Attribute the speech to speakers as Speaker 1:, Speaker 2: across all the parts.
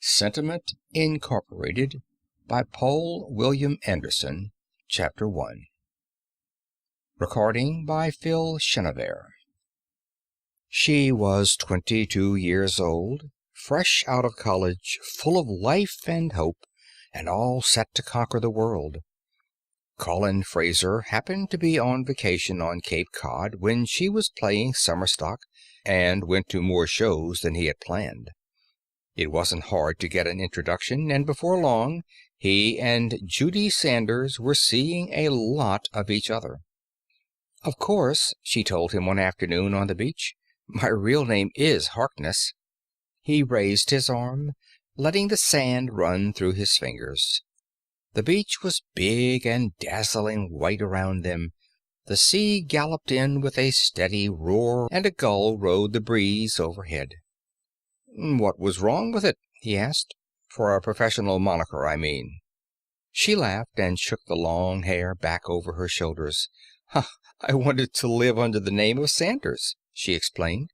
Speaker 1: Sentiment Incorporated by Poul William Anderson, Chapter 1. Recording by Phil Chenevert. She was 22 years old, fresh out of college, full of life and hope, and all set to conquer the world. Colin Fraser happened to be on vacation on Cape Cod when she was playing summer stock, and went to more shows than he had planned. It wasn't hard to get an introduction, and before long he and Judy Sanders were seeing a lot of each other. "Of course," she told him one afternoon on the beach, "my real name is Harkness." He raised his arm, letting the sand run through his fingers. The beach was big and dazzling white around them. The sea galloped in with a steady roar, and a gull rode the breeze overhead. "What was wrong with it?" he asked. "For a professional moniker, I mean." She laughed and shook the long hair back over her shoulders. "I wanted to live under the name of Sanders," she explained.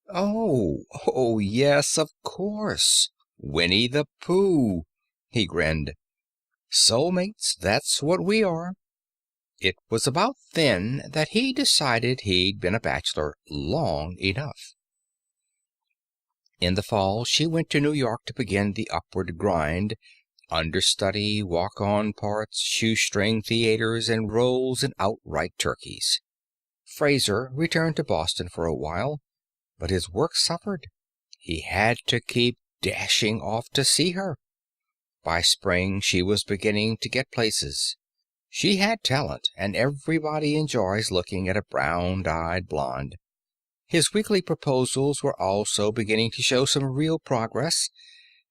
Speaker 1: Oh, yes, of course. Winnie the Pooh. He grinned. "Soulmates, that's what we are." It was about then that he decided he'd been a bachelor long enough. In the fall she went to New York to begin the upward grind, understudy, walk-on parts, shoestring theaters, and roles in outright turkeys. Fraser returned to Boston for a while, but his work suffered. He had to keep dashing off to see her. By spring she was beginning to get places. She had talent, and everybody enjoys looking at a brown-eyed blonde. His weekly proposals were also beginning to show some real progress,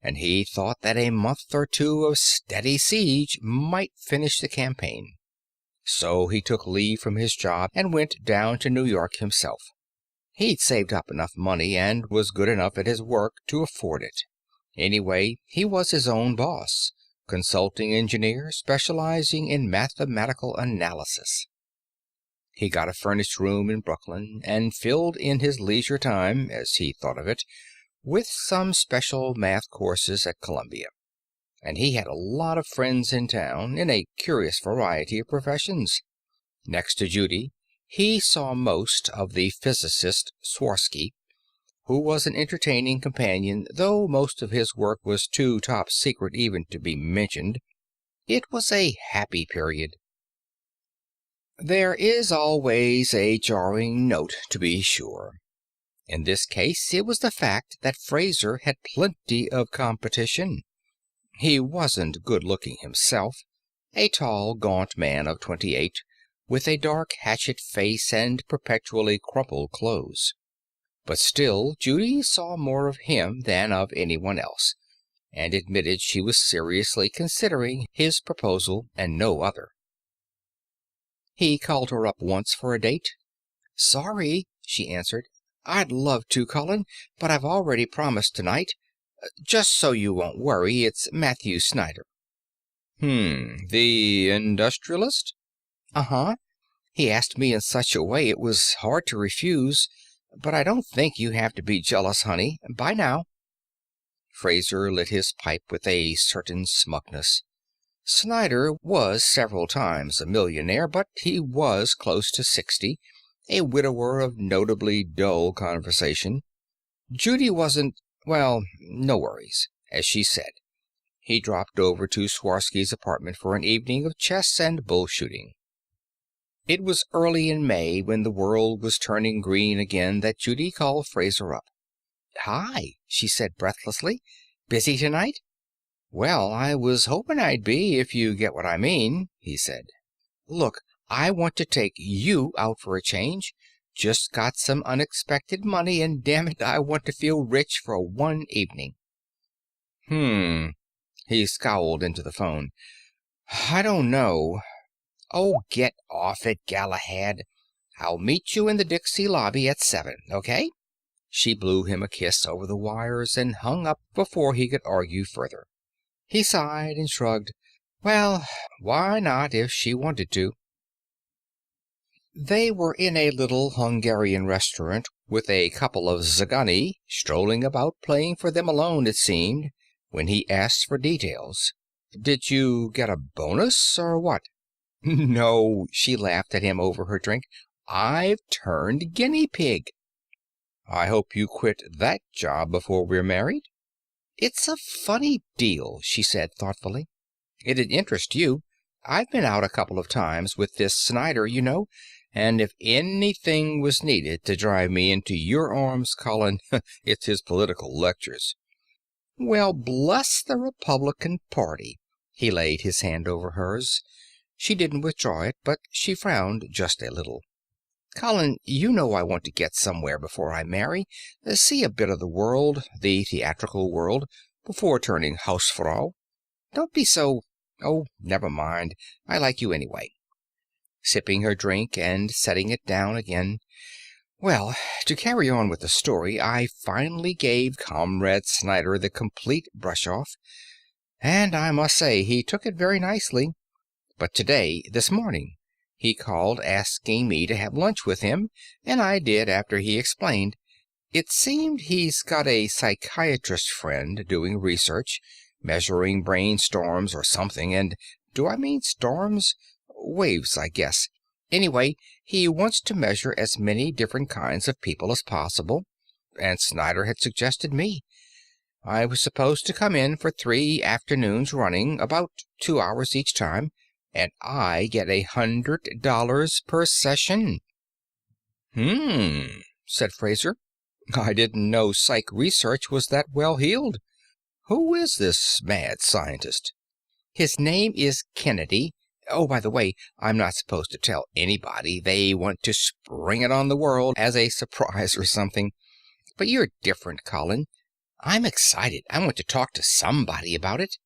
Speaker 1: and he thought that a month or two of steady siege might finish the campaign. So he took leave from his job and went down to New York himself. He'd saved up enough money and was good enough at his work to afford it. Anyway, he was his own boss, consulting engineer specializing in mathematical analysis. He got a furnished room in Brooklyn and filled in his leisure time, as he thought of it, with some special math courses at Columbia. And he had a lot of friends in town, in a curious variety of professions. Next to Judy, he saw most of the physicist Swarsky, who was an entertaining companion, though most of his work was too top secret even to be mentioned. It was a happy period. There is always a jarring note, to be sure. In this case it was the fact that Fraser had plenty of competition. He wasn't good-looking himself, a tall, gaunt man of 28, with a dark hatchet face and perpetually crumpled clothes. But still Judy saw more of him than of anyone else, and admitted she was seriously considering his proposal and no other. He called her up once for a date. "Sorry," she answered. "I'd love to, Colin, but I've already promised tonight. Just so you won't worry, it's Matthew Snyder."
Speaker 2: The industrialist?"
Speaker 1: "Uh-huh. He asked me in such a way it was hard to refuse. But I don't think you have to be jealous, honey. Bye now." Fraser lit his pipe with a certain smugness. Snyder was several times a millionaire, but he was close to 60, a widower of notably dull conversation. Judy wasn't, well, no worries, as she said. He dropped over to Swarsky's apartment for an evening of chess and bull-shooting. It was early in May, when the world was turning green again, that Judy called Fraser up. "Hi," she said breathlessly. "Busy tonight?" "Well, I was hoping I'd be, if you get what I mean," he said. "Look, I want to take you out for a change. Just got some unexpected money, and damn it, I want to feel rich for one evening."
Speaker 2: He scowled into the phone.
Speaker 1: "I don't know." "Oh, get off it, Galahad. I'll meet you in the Dixie lobby at 7, okay?" She blew him a kiss over the wires and hung up before he could argue further. He sighed and shrugged. Well, why not if she wanted to? They were in a little Hungarian restaurant with a couple of Zagani strolling about playing for them alone, it seemed, when he asked for details. Did you get a bonus, or what? No, she laughed at him over her drink. I've turned guinea pig. I hope you quit that job before we're married. It's a funny deal, she said thoughtfully. It'd interest you. I've been out a couple of times with this Snyder, you know, and if anything was needed to drive me into your arms, Colin, it's his political lectures. Well, bless the Republican Party. He laid his hand over hers. She didn't withdraw it, but she frowned just a little. Colin, you know I want to get somewhere before I marry, see a bit of the world, the theatrical world, before turning Hausfrau. Don't be so... Oh, never mind. I like you anyway. Sipping her drink and setting it down again. Well, to carry on with the story, I finally gave Comrade Snyder the complete brush-off, and I must say he took it very nicely. But today, this morning, he called asking me to have lunch with him, and I did after he explained. It seemed he's got a psychiatrist friend doing research, measuring brain storms or something, and do I mean storms? Waves, I guess. Anyway, he wants to measure as many different kinds of people as possible, and Snyder had suggested me. I was supposed to come in for 3 afternoons running, about 2 hours each time, and I get $100 per session. Said Fraser. I didn't know psych research was that well heeled. Who is this mad scientist? His name is Kennedy. Oh, by the way, I'm not supposed to tell anybody. They want to spring it on the world as a surprise or something. But you're different, Colin. I'm excited. I want to talk to somebody about it.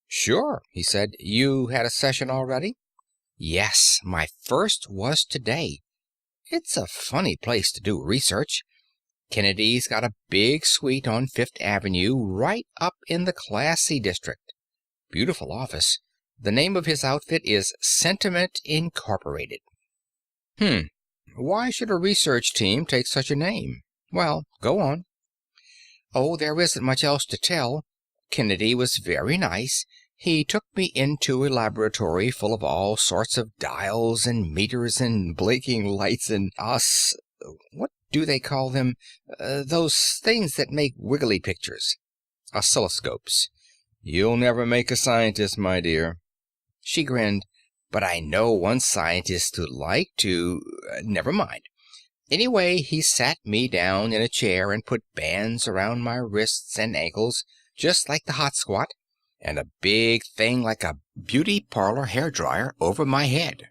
Speaker 1: Sure, he said. You had a session already? Yes, my first was today. It's a funny place to do research. Kennedy's got a big suite on Fifth Avenue, right up in the classy district. Beautiful office. The name of his outfit is Sentiment Incorporated. Why should a research team take such a name? Well, go on. Oh, there isn't much else to tell. Kennedy was very nice. He took me into a laboratory full of all sorts of dials and meters and blinking lights and what do they call them? Those things that make wiggly pictures. Oscilloscopes. You'll never make a scientist, my dear. She grinned. But I know one scientist who'd like to... never mind. Anyway, he sat me down in a chair and put bands around my wrists and ankles, just like the hot squat, and a big thing like a beauty parlor hairdryer over my head.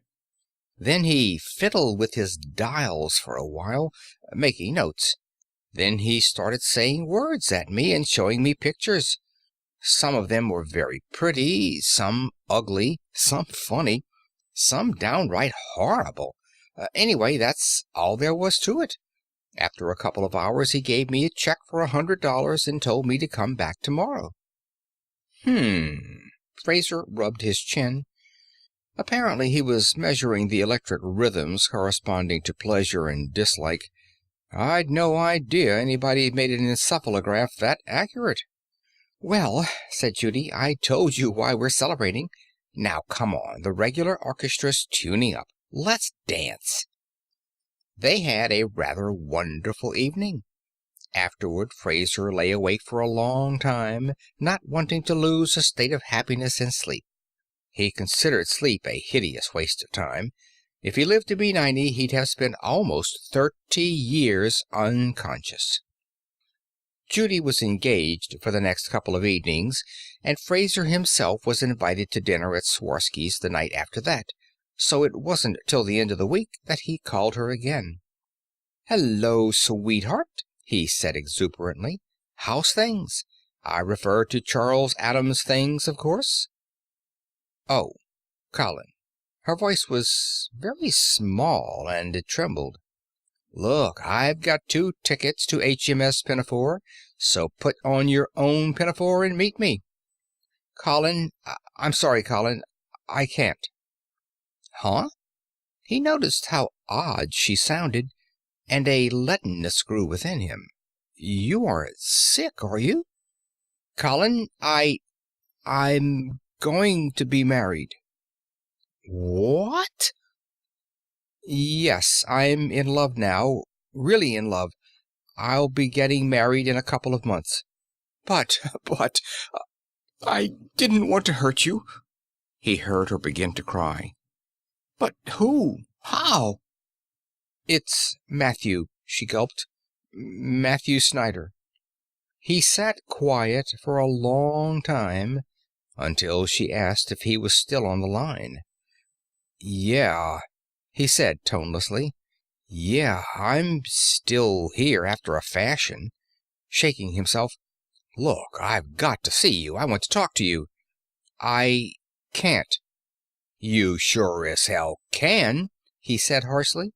Speaker 1: Then he fiddled with his dials for a while, making notes. Then he started saying words at me and showing me pictures. Some of them were very pretty, some ugly, some funny, some downright horrible. Anyway, that's all there was to it. After a couple of hours, he gave me a check for $100 and told me to come back tomorrow. Fraser rubbed his chin. Apparently he was measuring the electric rhythms corresponding to pleasure and dislike. I'd no idea anybody made an encephalograph that accurate. Well, said Judy, I told you why we're celebrating. Now come on, the regular orchestra's tuning up. Let's dance. They had a rather wonderful evening. Afterward, Fraser lay awake for a long time, not wanting to lose a state of happiness and sleep. He considered sleep a hideous waste of time. If he lived to be 90, he'd have spent almost 30 years unconscious. Judy was engaged for the next couple of evenings, and Fraser himself was invited to dinner at Swarsky's the night after that, so it wasn't till the end of the week that he called her again. "Hello, sweetheart," he said exuberantly. "How's things? I refer to Charles Addams things, of course." "Oh, Colin." Her voice was very small, and it trembled. "Look, I've got 2 tickets to HMS Pinafore, so put on your own pinafore and meet me." "Colin, I'm sorry, Colin, I can't." "Huh?" He noticed how odd she sounded, and a leadenness grew within him. "You aren't sick, are you?" "Colin, I'm going to be married." "What?" "Yes, I'm in love now. Really in love. I'll be getting married in a couple of months." But, I didn't want to hurt you." He heard her begin to cry. "But who? How?" "It's Matthew," she gulped. "Matthew Snyder." He sat quiet for a long time, until she asked if he was still on the line. "Yeah," he said tonelessly. "Yeah, I'm still here after a fashion," shaking himself. "Look, I've got to see you. I want to talk to you." "I can't." "You sure as hell can," he said harshly.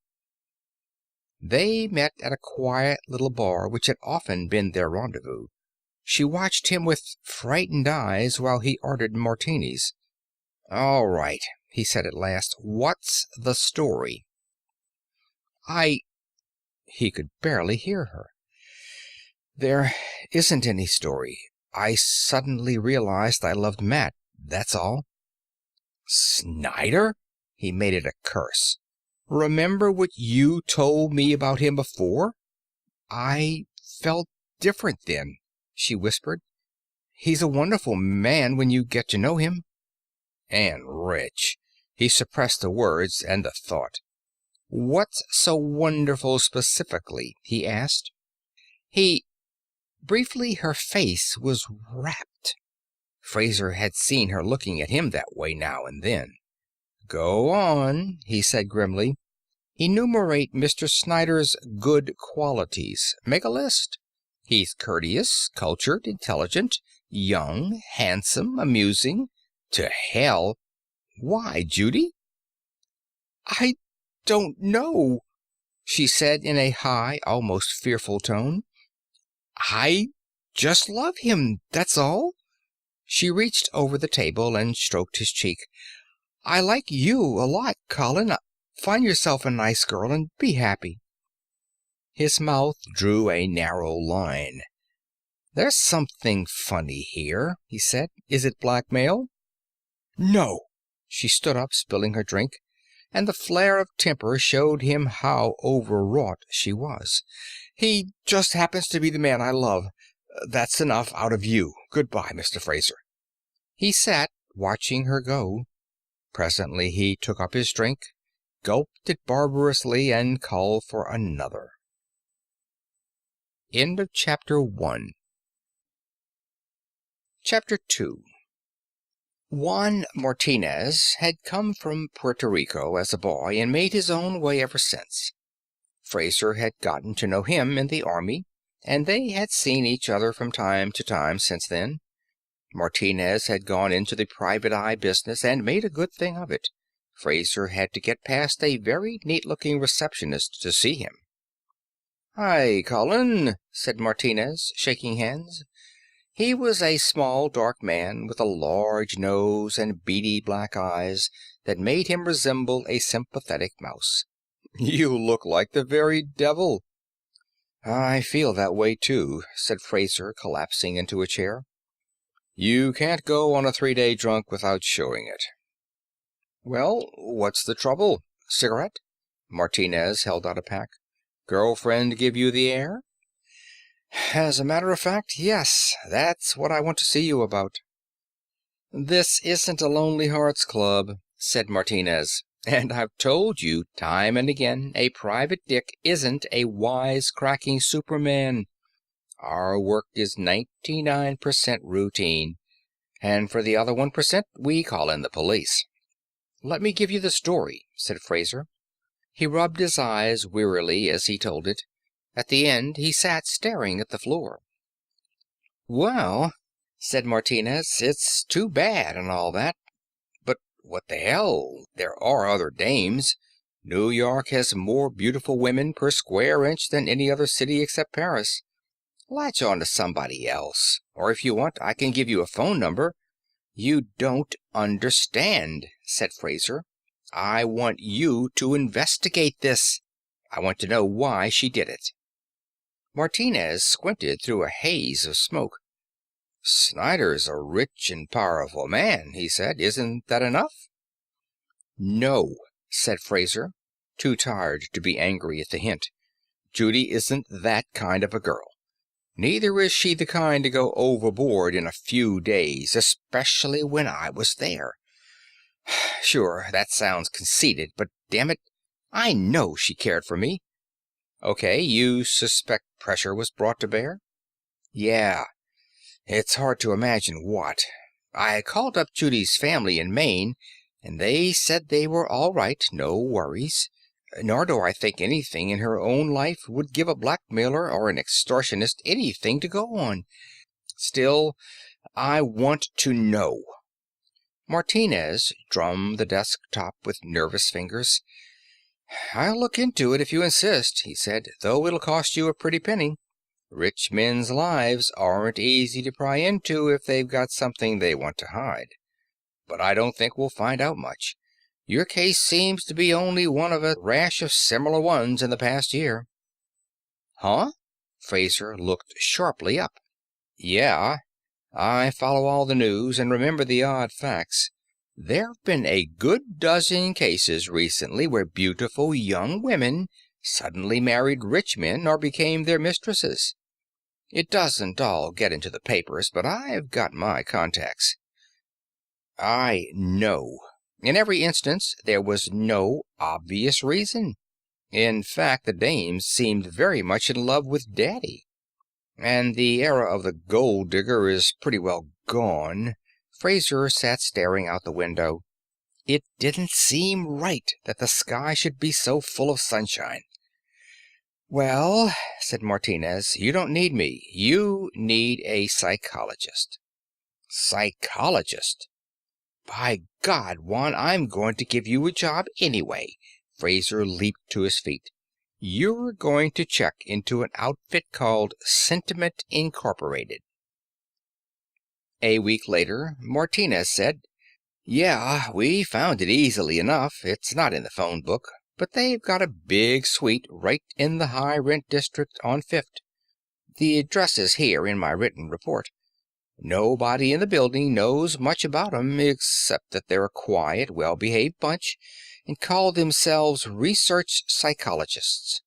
Speaker 1: They met at a quiet little bar which had often been their rendezvous. She watched him with frightened eyes while he ordered martinis. "All right," he said at last. "What's the story?" "I—" He could barely hear her. "There isn't any story. I suddenly realized I loved Matt, that's all." "Snyder?" He made it a curse. "Remember what you told me about him before?" "I felt different then," she whispered. "He's a wonderful man when you get to know him." "And rich." He suppressed the words and the thought. "What's so wonderful specifically?" he asked. He... Briefly her face was rapt. Fraser had seen her looking at him that way now and then. "Go on," he said grimly. "Enumerate Mr. Snyder's good qualities. Make a list. He's courteous, cultured, intelligent, young, handsome, amusing. To hell. Why, Judy?" "I don't know," she said in a high, almost fearful tone. "I just love him, that's all." She reached over the table and stroked his cheek. "I like you a lot, Colin. Find yourself a nice girl and be happy." His mouth drew a narrow line. "There's something funny here," he said. "Is it blackmail?" "No." She stood up, spilling her drink, and the flare of temper showed him how overwrought she was. "He just happens to be the man I love. That's enough out of you. Goodbye, Mr. Fraser." He sat, watching her go. Presently he took up his drink, gulped it barbarously, and called for another. End of Chapter 1. Chapter 2. Juan Martinez had come from Puerto Rico as a boy and made his own way ever since. Fraser had gotten to know him in the army, and they had seen each other from time to time since then. Martinez had gone into the private eye business and made a good thing of it. Fraser had to get past a very neat-looking receptionist to see him. "Hi, Colin," said Martinez, shaking hands. He was a small, dark man with a large nose and beady black eyes that made him resemble a sympathetic mouse. "You look like the very devil." "I feel that way, too," said Fraser, collapsing into a chair. "You can't go on a 3-day drunk without showing it." "Well, what's the trouble? Cigarette?" Martinez held out a pack. "Girlfriend give you the air?" "As a matter of fact, yes. That's what I want to see you about." "This isn't a Lonely Hearts Club," said Martinez. "And I've told you time and again a private dick isn't a wise-cracking Superman. Our work is 99% routine, and for the other 1% we call in the police." "Let me give you the story," said Fraser. He rubbed his eyes wearily as he told it. At the end he sat staring at the floor. "Well," said Martinez, "it's too bad and all that. But what the hell? There are other dames. New York has more beautiful women per square inch than any other city except Paris. Latch on to somebody else. Or if you want, I can give you a phone number." "You don't understand," said Fraser. "I want you to investigate this." I want to know why she did it." Martinez squinted through a haze of smoke. "Snyder's a rich and powerful man," he said. "Isn't that enough?" "No," said Fraser, too tired to be angry at the hint. "Judy isn't that kind of a girl. Neither is she the kind to go overboard in a few days, especially when I was there. Sure, that sounds conceited, but damn it, I know she cared for me." "Okay, you suspect pressure was brought to bear?" "Yeah. It's hard to imagine what. I called up Judy's family in Maine, and they said they were all right, no worries. Nor do I think anything in her own life would give a blackmailer or an extortionist anything to go on. Still, I want to know." Martinez drummed the desk top with nervous fingers. "I'll look into it if you insist," he said, "though it'll cost you a pretty penny. Rich men's lives aren't easy to pry into if they've got something they want to hide. But I don't think we'll find out much. Your case seems to be only one of a rash of similar ones in the past year." "Huh?" Fraser looked sharply up. "Yeah. I follow all the news and remember the odd facts. There've been a good dozen cases recently where beautiful young women suddenly married rich men or became their mistresses. It doesn't all get into the papers, but I've got my contacts." "I know. In every instance, there was no obvious reason. In fact, the dames seemed very much in love with Daddy. And the era of the gold digger is pretty well gone." Fraser sat staring out the window. It didn't seem right that the sky should be so full of sunshine. "Well," said Martinez, "you don't need me. You need a psychologist." "Psychologist? By God, Juan, I'm going to give you a job anyway." Fraser leaped to his feet. "You're going to check into an outfit called Sentiment Incorporated." A week later, Martinez said, "Yeah, we found it easily enough. It's not in the phone book, but they've got a big suite right in the high rent district on Fifth. The address is here in my written report. Nobody in the building knows much about 'em, except that they're a quiet, well-behaved bunch and call themselves research psychologists.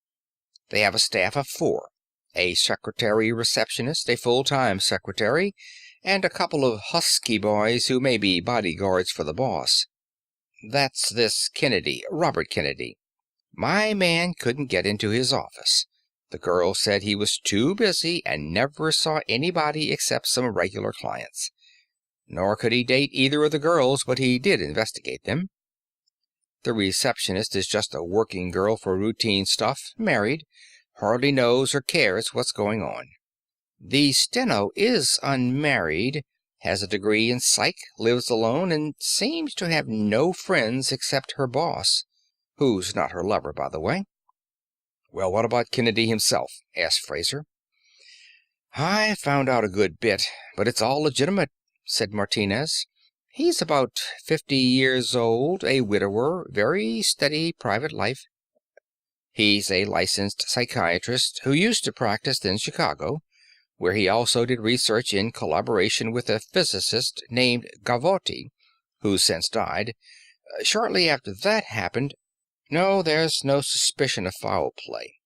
Speaker 1: They have a staff of 4, a secretary receptionist, a full-time secretary, and a couple of husky boys who may be bodyguards for the boss. That's this Kennedy, Robert Kennedy. My man couldn't get into his office. The girl said he was too busy and never saw anybody except some regular clients. Nor could he date either of the girls, but he did investigate them. The receptionist is just a working girl for routine stuff, married, hardly knows or cares what's going on. The steno is unmarried, has a degree in psych, lives alone, and seems to have no friends except her boss, who's not her lover, by the way." "Well, what about Kennedy himself?" asked Fraser. "I found out a good bit, but it's all legitimate," said Martinez. "He's about 50 years old, a widower, very steady private life. He's a licensed psychiatrist who used to practice in Chicago, where he also did research in collaboration with a physicist named Gavotti, who's since died. Shortly after that happened, no, there's no suspicion of foul play.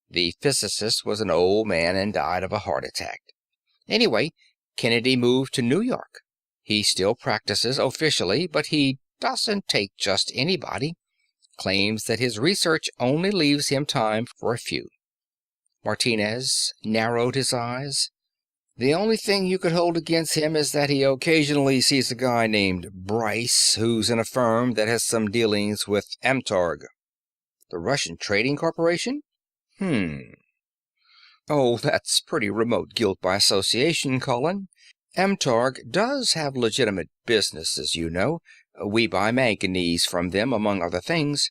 Speaker 1: The physicist was an old man and died of a heart attack. Anyway, Kennedy moved to New York. He still practices officially, but he doesn't take just anybody. Claims that his research only leaves him time for a few." Martinez narrowed his eyes. "The only thing you could hold against him is that he occasionally sees a guy named Bryce, who's in a firm that has some dealings with Amtorg." "The Russian Trading Corporation?" "Oh, that's pretty remote guilt by association, Colin. Amtorg does have legitimate businesses, you know. We buy manganese from them, among other things.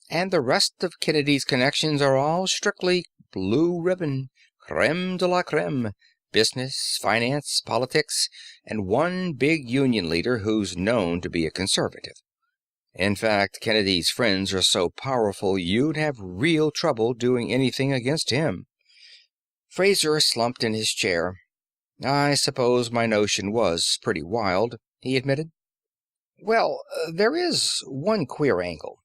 Speaker 1: And the rest of Kennedy's connections are all strictly blue ribbon, creme de la creme. Business, finance, politics, and one big union leader who's known to be a conservative. In fact, Kennedy's friends are so powerful you'd have real trouble doing anything against him. Fraser slumped in his chair. I suppose my notion was pretty wild, he admitted. Well, there is one queer angle.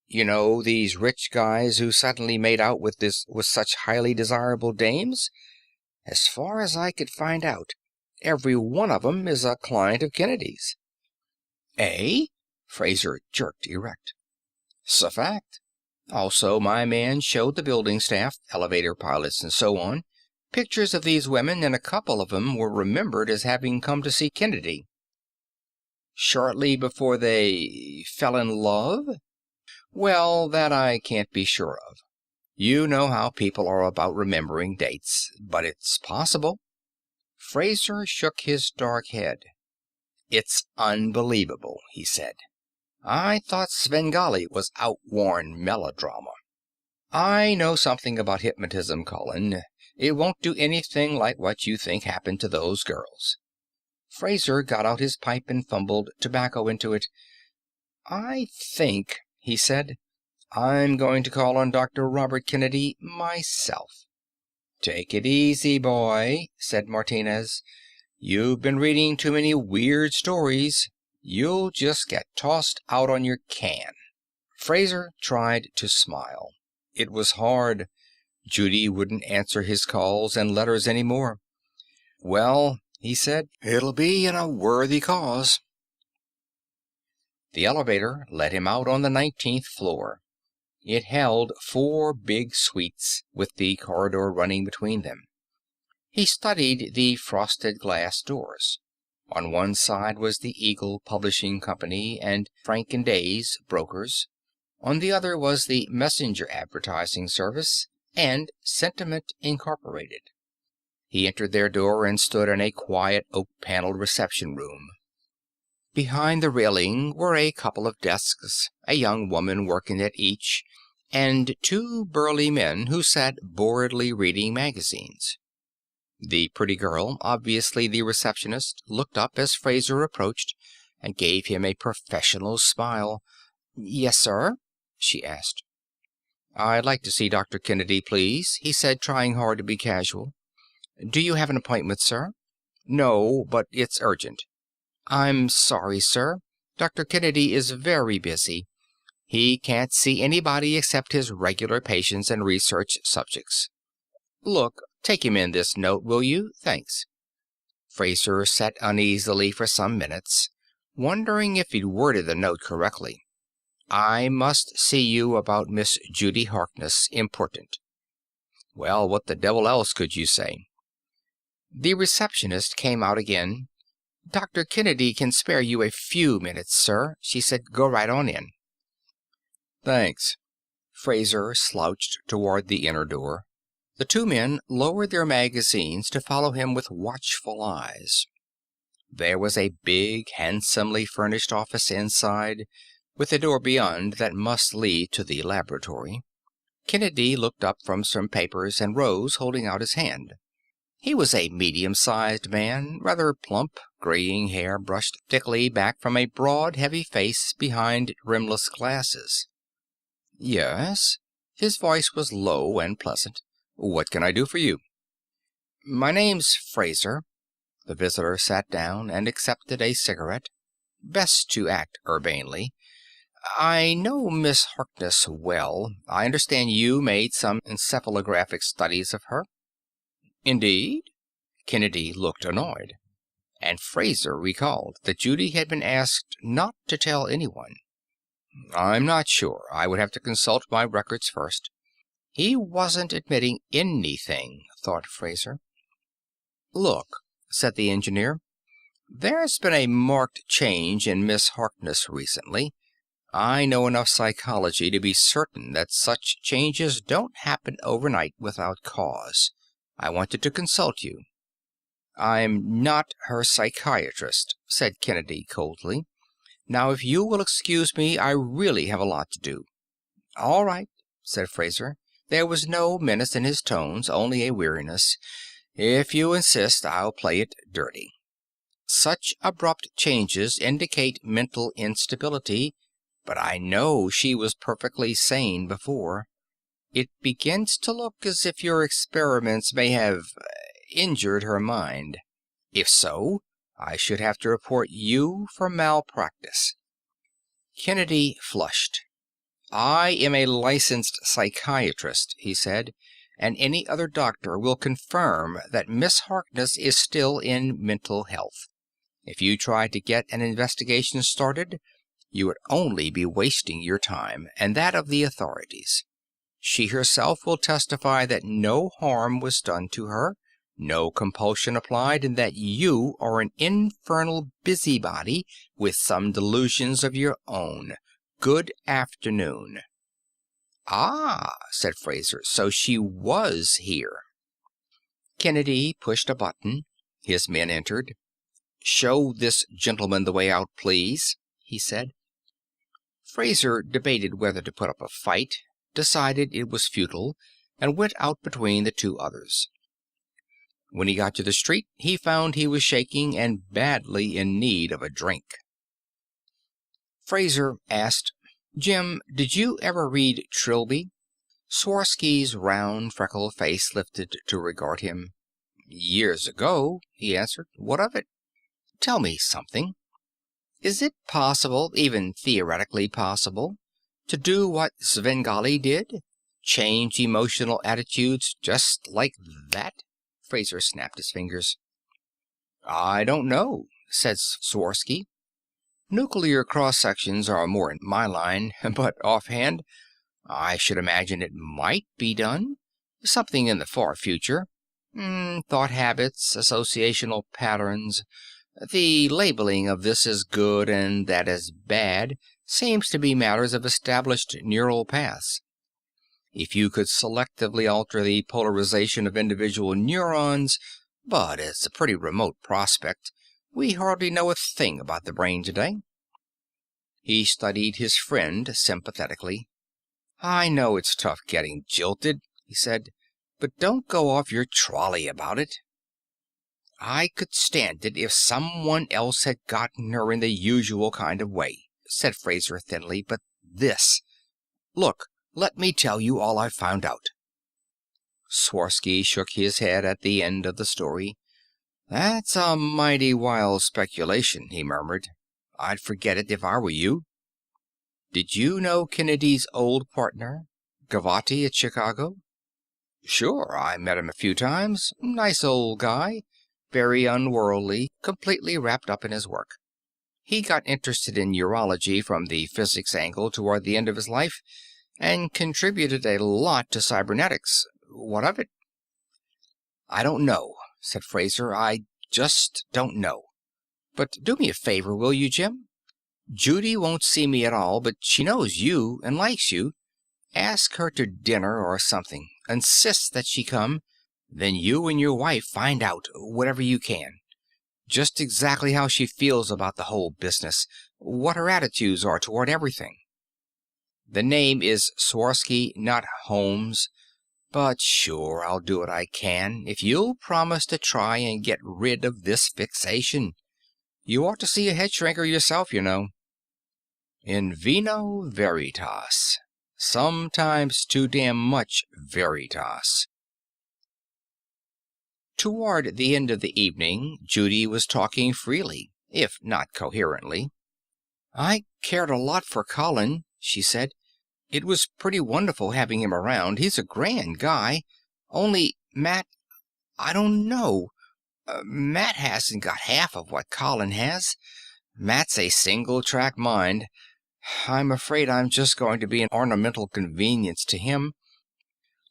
Speaker 1: You know these rich guys who suddenly made out with such highly desirable dames? As far as I could find out, every one of 'em is a client of Kennedy's. Eh? Fraser jerked erect. 'S a fact. Also, my man showed the building staff, elevator pilots and so on, pictures of these women, and a couple of 'em were remembered as having come to see Kennedy. Shortly before they fell in love? Well, that I can't be sure of. You know how people are about remembering dates, but it's possible. Fraser shook his dark head. It's unbelievable, he said. I thought Svengali was outworn melodrama. I know something about hypnotism, Colin. It won't do anything like what you think happened to those girls. Fraser got out his pipe and fumbled tobacco into it. I think, he said, I'm going to call on Dr. Robert Kennedy myself. Take it easy, boy, said Martinez. You've been reading too many weird stories. You'll just get tossed out on your can. Fraser tried to smile. It was hard. Judy wouldn't answer his calls and letters any more. Well, he said, it'll be in a worthy cause. The elevator led him out on the 19th floor. It held 4 big suites, with the corridor running between them. He studied the frosted glass doors. On one side was the Eagle Publishing Company and Frank and Days, brokers. On the other was the Messenger Advertising Service and Sentiment Incorporated. He entered their door and stood in a quiet oak-paneled reception room. Behind the railing were a couple of desks, a young woman working at each, and 2 burly men who sat boredly reading magazines. The pretty girl, obviously the receptionist, looked up as Fraser approached and gave him a professional smile. "Yes, sir?" she asked. "I'd like to see Dr. Kennedy, please," he said, trying hard to be casual. "Do you have an appointment, sir?" "No, but it's urgent." "I'm sorry, sir. Dr. Kennedy is very busy. He can't see anybody except his regular patients and research subjects." "Look, take him in this note, will you? Thanks." Fraser sat uneasily for some minutes, wondering if he'd worded the note correctly. "I must see you about Miss Judy Harkness. Important." Well, what the devil else could you say? The receptionist came out again. "Dr. Kennedy can spare you a few minutes, sir," she said. "Go right on in." "Thanks." Fraser slouched toward the inner door. The 2 men lowered their magazines to follow him with watchful eyes. There was a big, handsomely furnished office inside, with a door beyond that must lead to the laboratory. Kennedy looked up from some papers and rose, holding out his hand. He was a medium-sized man, rather plump, graying hair brushed thickly back from a broad, heavy face behind rimless glasses. "Yes?" His voice was low and pleasant. "What can I do for you?" "My name's Fraser." The visitor sat down and accepted a cigarette. Best to act urbanely. "I know Miss Harkness well. I understand you made some encephalographic studies of her." "Indeed?" Kennedy looked annoyed, and Fraser recalled that Judy had been asked not to tell anyone. "I'm not sure. I would have to consult my records first." He wasn't admitting anything, thought Fraser. "Look," said the engineer, "there's been a marked change in Miss Harkness recently. I know enough psychology to be certain that such changes don't happen overnight without cause. I wanted to consult you." "I'm not her psychiatrist," said Kennedy coldly. "Now, if you will excuse me, I really have a lot to do." "All right," said Fraser. There was no menace in his tones, only a weariness. "If you insist, I'll play it dirty. Such abrupt changes indicate mental instability, but I know she was perfectly sane before. It begins to look as if your experiments may have injured her mind. If so, I should have to report you for malpractice." Kennedy flushed. "I am a licensed psychiatrist," he said, "and any other doctor will confirm that Miss Harkness is still in mental health. If you tried to get an investigation started, you would only be wasting your time, and that of the authorities. She herself will testify that no harm was done to her, no compulsion applied, and that you are an infernal busybody with some delusions of your own. Good afternoon." "Ah," said Fraser, "so she was here." Kennedy pushed a button. His men entered. "Show this gentleman the way out, please," he said. Fraser debated whether to put up a fight, decided it was futile, and went out between the two others. When he got to the street, he found he was shaking and badly in need of a drink. Fraser asked, "Jim, did you ever read Trilby?" Swarsky's round, freckled face lifted to regard him. "Years ago," he answered. "What of it?" "Tell me something. Is it possible, even theoretically possible, to do what Svengali did? Change emotional attitudes just like that?" Fraser snapped his fingers. "I don't know," said Swarsky. "Nuclear cross-sections are more in my line, but offhand, I should imagine it might be done. Something in the far future. Thought habits, associational patterns. The labeling of this as good and that as bad seems to be matters of established neural paths. If you could selectively alter the polarization of individual neurons, but it's a pretty remote prospect. We hardly know a thing about the brain today." He studied his friend sympathetically. "I know it's tough getting jilted," he said, "but don't go off your trolley about it." "I could stand it if someone else had gotten her in the usual kind of way," said Fraser thinly, "but this... Look, let me tell you all I've found out." Swarsky shook his head at the end of the story. "That's a mighty wild speculation," he murmured. "I'd forget it if I were you." "Did you know Kennedy's old partner, Gavotti, at Chicago?" "Sure, I met him a few times. Nice old guy. Very unworldly, completely wrapped up in his work. He got interested in neurology from the physics angle toward the end of his life, and contributed a lot to cybernetics. What of it?" "I don't know," said Fraser. "I just don't know. But do me a favor, will you, Jim? Judy won't see me at all, but she knows you and likes you. Ask her to dinner or something. Insist that she come. Then you and your wife find out, whatever you can. Just exactly how she feels about the whole business, what her attitudes are toward everything. The name is Swarsky, not Holmes. But sure, I'll do what I can, if you'll promise to try and get rid of this fixation. You ought to see a head shrinker yourself, you know." In vino veritas. Sometimes too damn much veritas. Toward the end of the evening, Judy was talking freely, if not coherently. "I cared a lot for Colin," she said. "It was pretty wonderful having him around. He's a grand guy. Only, Matt, I don't know. Matt hasn't got half of what Colin has. Matt's a single-track mind. I'm afraid I'm just going to be an ornamental convenience to him.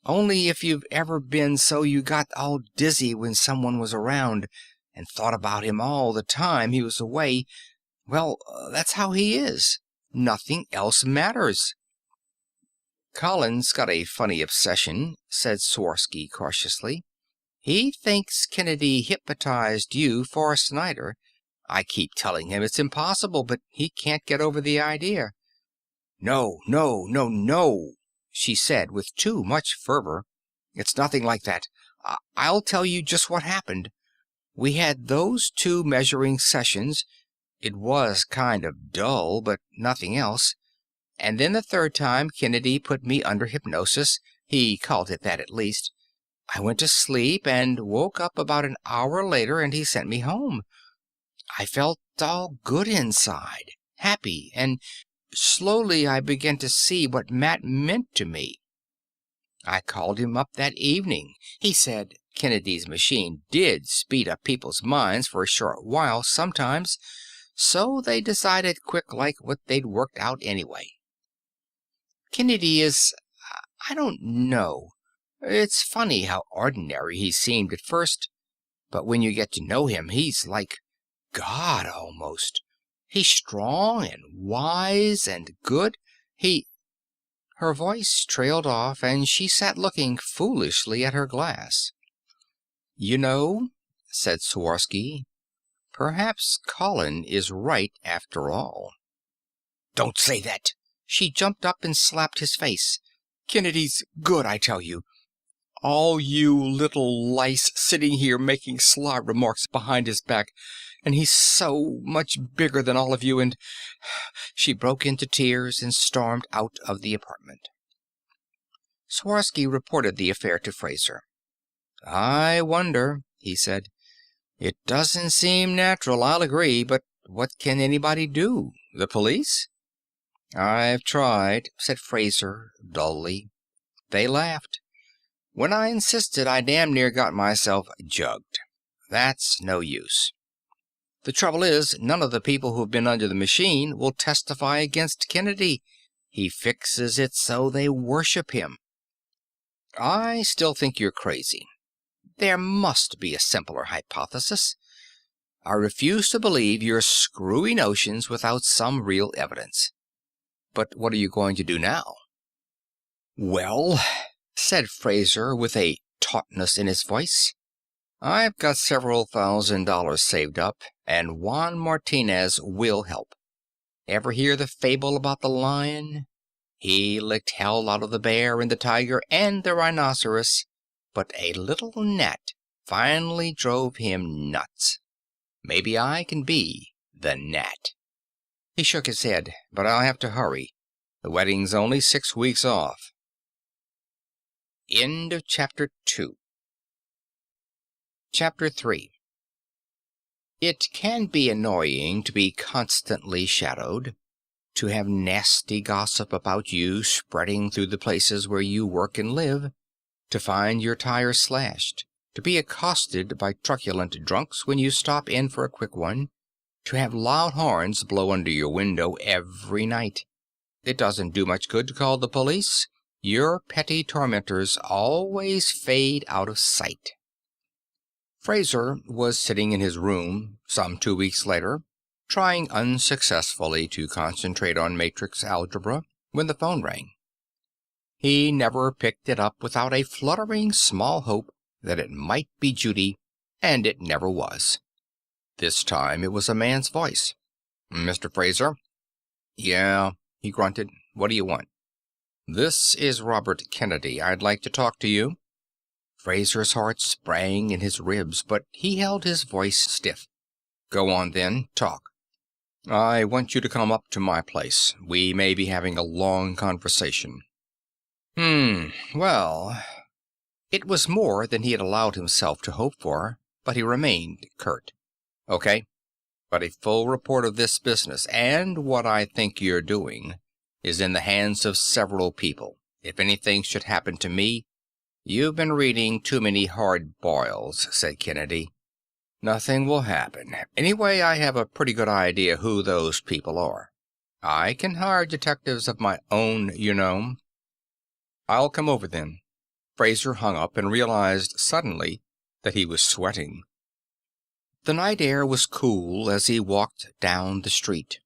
Speaker 1: Only if you've ever been so you got all dizzy when someone was around and thought about him all the time he was away, well, that's how he is. Nothing else matters." "Colin's got a funny obsession," said Swarsky cautiously. "He thinks Kennedy hypnotized you for Snyder. I keep telling him it's impossible, but he can't get over the idea." "No, no, no, no," she said with too much fervor. "It's nothing like that. I'll tell you just what happened. We had those 2 measuring sessions. It was kind of dull, but nothing else. And then the third time Kennedy put me under hypnosis. He called it that, at least. I went to sleep and woke up about an hour later, and he sent me home. I felt all good inside, happy, and slowly I began to see what Matt meant to me. I called him up that evening. He said Kennedy's machine did speed up people's minds for a short while sometimes, so they decided quick like what they'd worked out anyway. Kennedy is, I don't know. It's funny how ordinary he seemed at first, but when you get to know him, he's like God almost. He's strong and wise and good. Her voice trailed off, and she sat looking foolishly at her glass. "You know," said Swarovski, "perhaps Colin is right after all." "Don't say that!" She jumped up and slapped his face. "Kennedy's good, I tell you. All you little lice sitting here making sly remarks behind his back, and he's so much bigger than all of you, and—" She broke into tears and stormed out of the apartment. Swarovski reported the affair to Fraser. "I wonder," he said. "It doesn't seem natural, I'll agree, but what can anybody do? The police?" "I've tried," said Fraser dully. "They laughed. When I insisted, I damn near got myself jugged. That's no use. The trouble is, none of the people who've been under the machine will testify against Kennedy. He fixes it so they worship him. I still think you're crazy. There must be a simpler hypothesis. I refuse to believe your screwy notions without some real evidence. But what are you going to do now?" "Well," said Fraser with a tautness in his voice, "I've got several $1,000 saved up, and Juan Martinez will help. Ever hear the fable about the lion? He licked hell out of the bear and the tiger and the rhinoceros, but a little gnat finally drove him nuts. Maybe I can be the gnat." He shook his head. "But I'll have to hurry. The wedding's only 6 weeks off." End of Chapter 2. Chapter 3. It can be annoying to be constantly shadowed, to have nasty gossip about you spreading through the places where you work and live, to find your tires slashed, to be accosted by truculent drunks when you stop in for a quick one, to have loud horns blow under your window every night. It doesn't do much good to call the police. Your petty tormentors always fade out of sight. Fraser was sitting in his room some 2 weeks later, trying unsuccessfully to concentrate on matrix algebra, when the phone rang. He never picked it up without a fluttering small hope that it might be Judy, and it never was. This time it was a man's voice. "Mr. Fraser?" "Yeah," he grunted. "What do you want?" "This is Robert Kennedy. I'd like to talk to you." Fraser's heart sprang in his ribs, but he held his voice stiff. "Go on, then. Talk." "I want you to come up to my place. We may be having a long conversation." Well..." It was more than he had allowed himself to hope for, but he remained curt. "Okay, but a full report of this business, and what I think you're doing, is in the hands of several people. If anything should happen to me—" "You've been reading too many hard boils," said Kennedy. "Nothing will happen. Anyway, I have a pretty good idea who those people are. I can hire detectives of my own, you know." "I'll come over then." Fraser hung up and realized suddenly that he was sweating. The night air was cool as he walked down the street.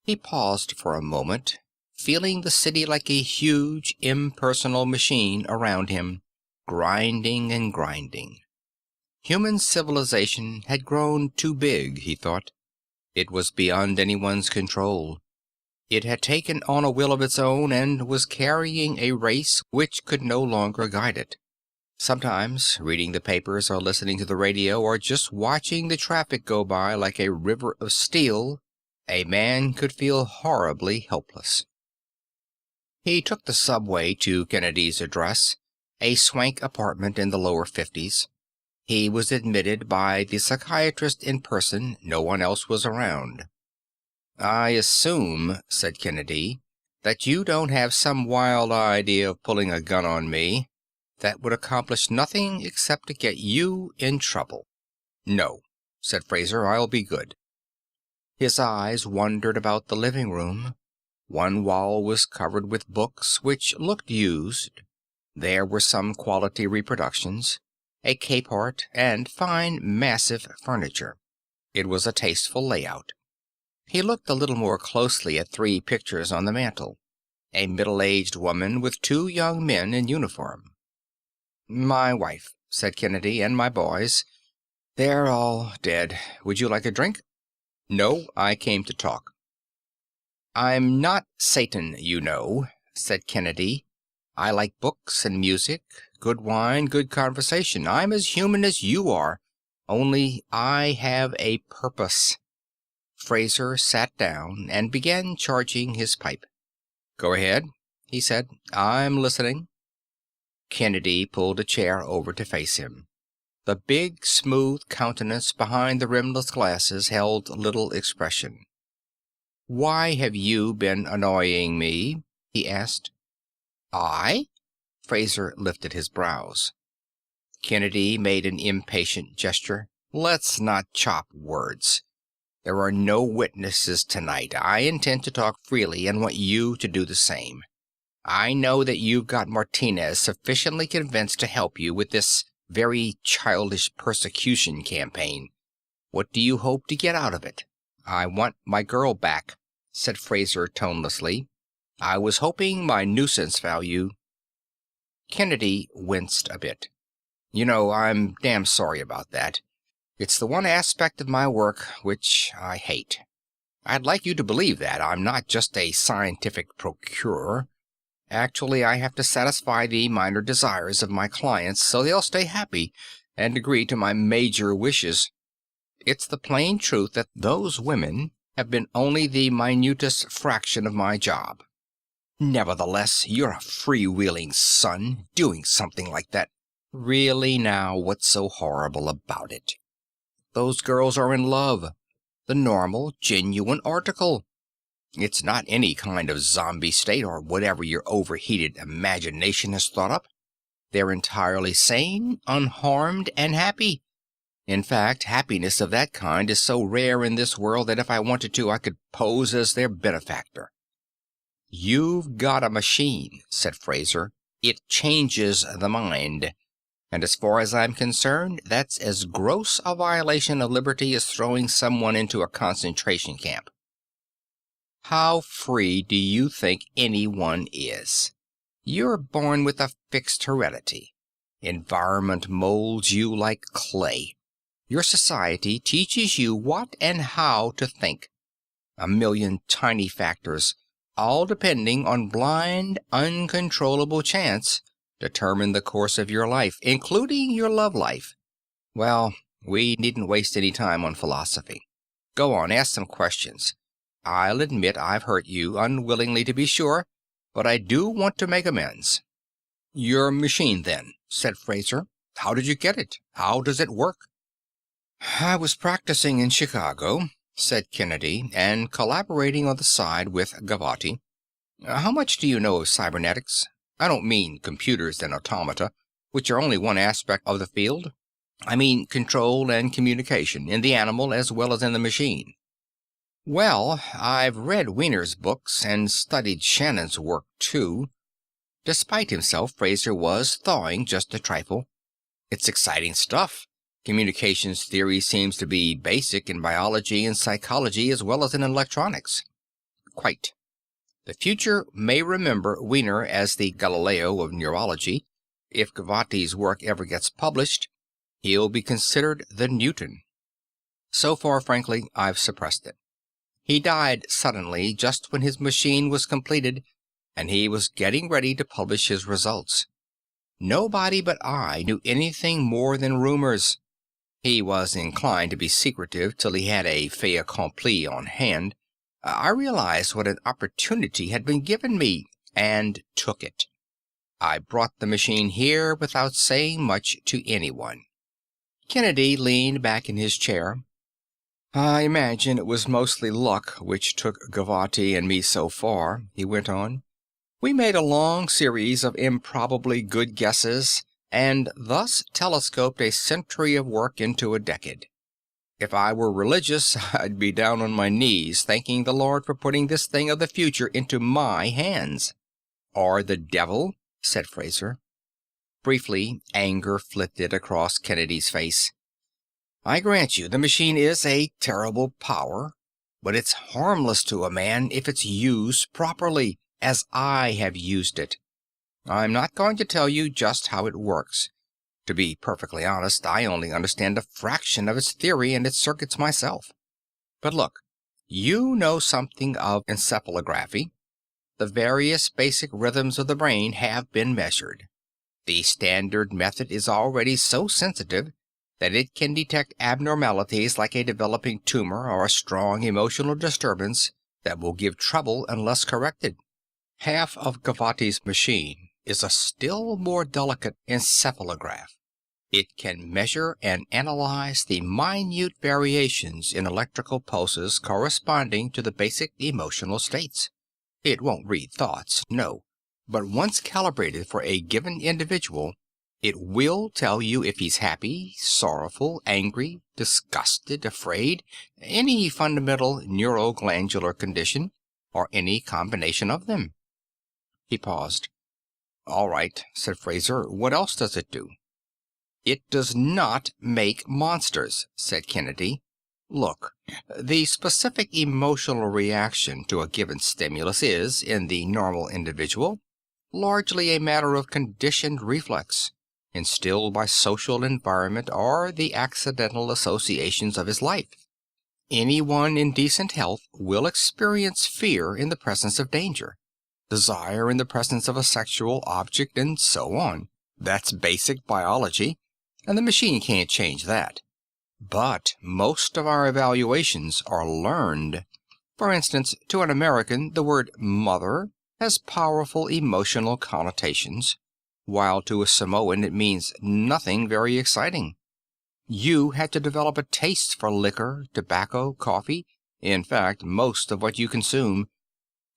Speaker 1: He paused for a moment, feeling the city like a huge, impersonal machine around him, grinding and grinding. Human civilization had grown too big, he thought. It was beyond anyone's control. It had taken on a will of its own and was carrying a race which could no longer guide it. Sometimes, reading the papers or listening to the radio or just watching the traffic go by like a river of steel, a man could feel horribly helpless. He took the subway to Kennedy's address, a swank apartment in the lower 50s. He was admitted by the psychiatrist in person. No one else was around. "I assume," said Kennedy, "that you don't have some wild idea of pulling a gun on me. That would accomplish nothing except to get you in trouble." "No," said Fraser, "I'll be good." His eyes wandered about the living room. One wall was covered with books which looked used. There were some quality reproductions, a Capehart, and fine, massive furniture. It was a tasteful layout. He looked a little more closely at 3 pictures on the mantel. A middle-aged woman with 2 young men in uniform. "My wife," said Kennedy, "and my boys. They're all dead. Would you like a drink?" "No, I came to talk." "I'm not Satan, you know," said Kennedy. "I like books and music, good wine, good conversation. I'm as human as you are, only I have a purpose." Fraser sat down and began charging his pipe. "Go ahead," he said. "I'm listening." Kennedy pulled a chair over to face him. The big, smooth countenance behind the rimless glasses held little expression. "Why have you been annoying me?" he asked. "I?" Fraser lifted his brows. Kennedy made an impatient gesture. "Let's not chop words. There are no witnesses tonight. I intend to talk freely and want you to do the same. I know that you've got Martinez sufficiently convinced to help you with this very childish persecution campaign. What do you hope to get out of it?" "I want my girl back," said Fraser tonelessly. "I was hoping my nuisance value—" Kennedy winced a bit. "You know, I'm damn sorry about that. It's the one aspect of my work which I hate. I'd like you to believe that I'm not just a scientific procurer. Actually, I have to satisfy the minor desires of my clients so they'll stay happy and agree to my major wishes. It's the plain truth that those women have been only the minutest fraction of my job. Nevertheless, you're a freewheeling son, doing something like that. Really now, what's so horrible about it? Those girls are in love. The normal, genuine article. It's not any kind of zombie state or whatever your overheated imagination has thought up. They're entirely sane, unharmed, and happy. In fact, happiness of that kind is so rare in this world that if I wanted to, I could pose as their benefactor." "You've got a machine," said Fraser. "It changes the mind. And as far as I'm concerned, that's as gross a violation of liberty as throwing someone into a concentration camp. How free do you think anyone is? You're born with a fixed heredity. Environment molds you like clay. Your society teaches you what and how to think. A million tiny factors, all depending on blind, uncontrollable chance, determine the course of your life, including your love life. Well, we needn't waste any time on philosophy. Go on, ask some questions. I'll admit I've hurt you, unwillingly to be sure, but I do want to make amends." "Your machine, then," said Fraser. "How did you get it? How does it work?" "I was practicing in Chicago," said Kennedy, "and collaborating on the side with Gavotti. How much do you know of cybernetics? I don't mean computers and automata, which are only one aspect of the field. I mean control and communication, in the animal as well as in the machine." "Well, I've read Wiener's books, and studied Shannon's work, too." Despite himself, Fraser was thawing just a trifle. "It's exciting stuff. Communications theory seems to be basic in biology and psychology as well as in electronics." "Quite. The future may remember Wiener as the Galileo of neurology. If Gavotti's work ever gets published, he'll be considered the Newton. So far, frankly, I've suppressed it. He died suddenly just when his machine was completed, and he was getting ready to publish his results. Nobody but I knew anything more than rumors. He was inclined to be secretive till he had a fait accompli on hand. I realized what an opportunity had been given me, and took it. I brought the machine here without saying much to anyone." Kennedy leaned back in his chair. "I imagine it was mostly luck which took Gavotti and me so far," he went on. "We made a long series of improbably good guesses, and thus telescoped a century of work into a decade. If I were religious, I'd be down on my knees thanking the Lord for putting this thing of the future into my hands." "Or the devil," said Fraser. Briefly, anger flitted across Kennedy's face. "I grant you, the machine is a terrible power, but it's harmless to a man if it's used properly, as I have used it. I'm not going to tell you just how it works. To be perfectly honest, I only understand a fraction of its theory and its circuits myself. But look, you know something of encephalography. The various basic rhythms of the brain have been measured. The standard method is already so sensitive that it can detect abnormalities like a developing tumor or a strong emotional disturbance that will give trouble unless corrected. Half of Gavotti's machine is a still more delicate encephalograph. It can measure and analyze the minute variations in electrical pulses corresponding to the basic emotional states. It won't read thoughts, no, but once calibrated for a given individual, it will tell you if he's happy, sorrowful, angry, disgusted, afraid, any fundamental neuroglandular condition, or any combination of them." He paused. "All right," said Fraser. "What else does it do?" "It does not make monsters," said Kennedy. "Look, the specific emotional reaction to a given stimulus is, in the normal individual, largely a matter of conditioned reflex, instilled by social environment or the accidental associations of his life. Anyone in decent health will experience fear in the presence of danger, desire in the presence of a sexual object, and so on. That's basic biology, and the machine can't change that. But most of our evaluations are learned. For instance, to an American, the word mother has powerful emotional connotations, while to a Samoan it means nothing very exciting. You had to develop a taste for liquor, tobacco, coffee, in fact, most of what you consume.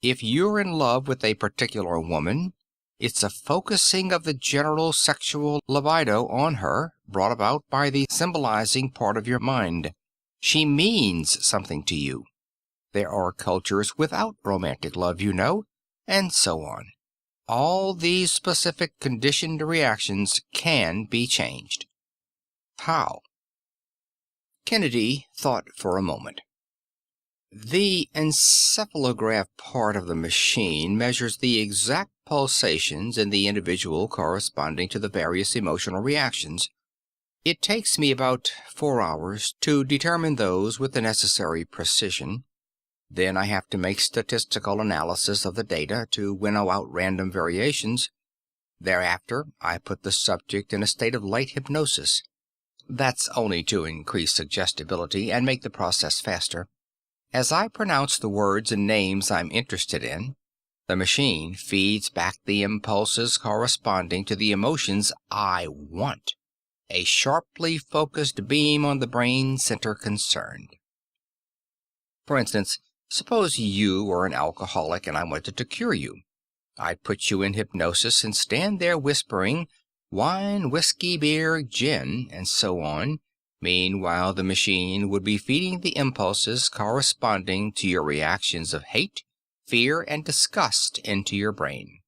Speaker 1: If you're in love with a particular woman, it's a focusing of the general sexual libido on her, brought about by the symbolizing part of your mind. She means something to you. There are cultures without romantic love, you know, and so on. All these specific conditioned reactions can be changed." "How?" Kennedy thought for a moment. "The encephalograph part of the machine measures the exact pulsations in the individual corresponding to the various emotional reactions. It takes me about 4 hours to determine those with the necessary precision. Then I have to make statistical analysis of the data to winnow out random variations. Thereafter, I put the subject in a state of light hypnosis. That's only to increase suggestibility and make the process faster. As I pronounce the words and names I'm interested in, the machine feeds back the impulses corresponding to the emotions I want. A sharply focused beam on the brain center concerned. For instance, suppose you were an alcoholic and I wanted to cure you. I'd put you in hypnosis and stand there whispering, wine, whiskey, beer, gin, and so on. Meanwhile, the machine would be feeding the impulses corresponding to your reactions of hate, fear, and disgust into your brain.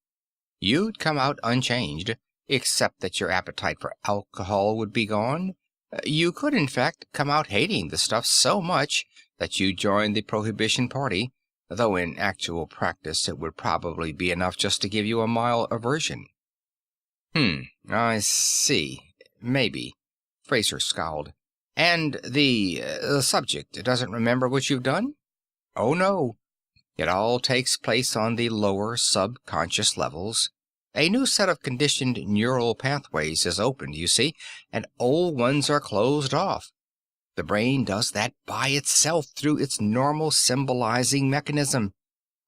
Speaker 1: You'd come out unchanged, except that your appetite for alcohol would be gone. You could, in fact, come out hating the stuff so much that you join the prohibition party, though in actual practice it would probably be enough just to give you a mild aversion. I see. Maybe. Fraser scowled. And the subject doesn't remember what you've done? Oh, no. It all takes place on the lower subconscious levels. A new set of conditioned neural pathways is opened, you see, and old ones are closed off. The brain does that by itself through its normal symbolizing mechanism.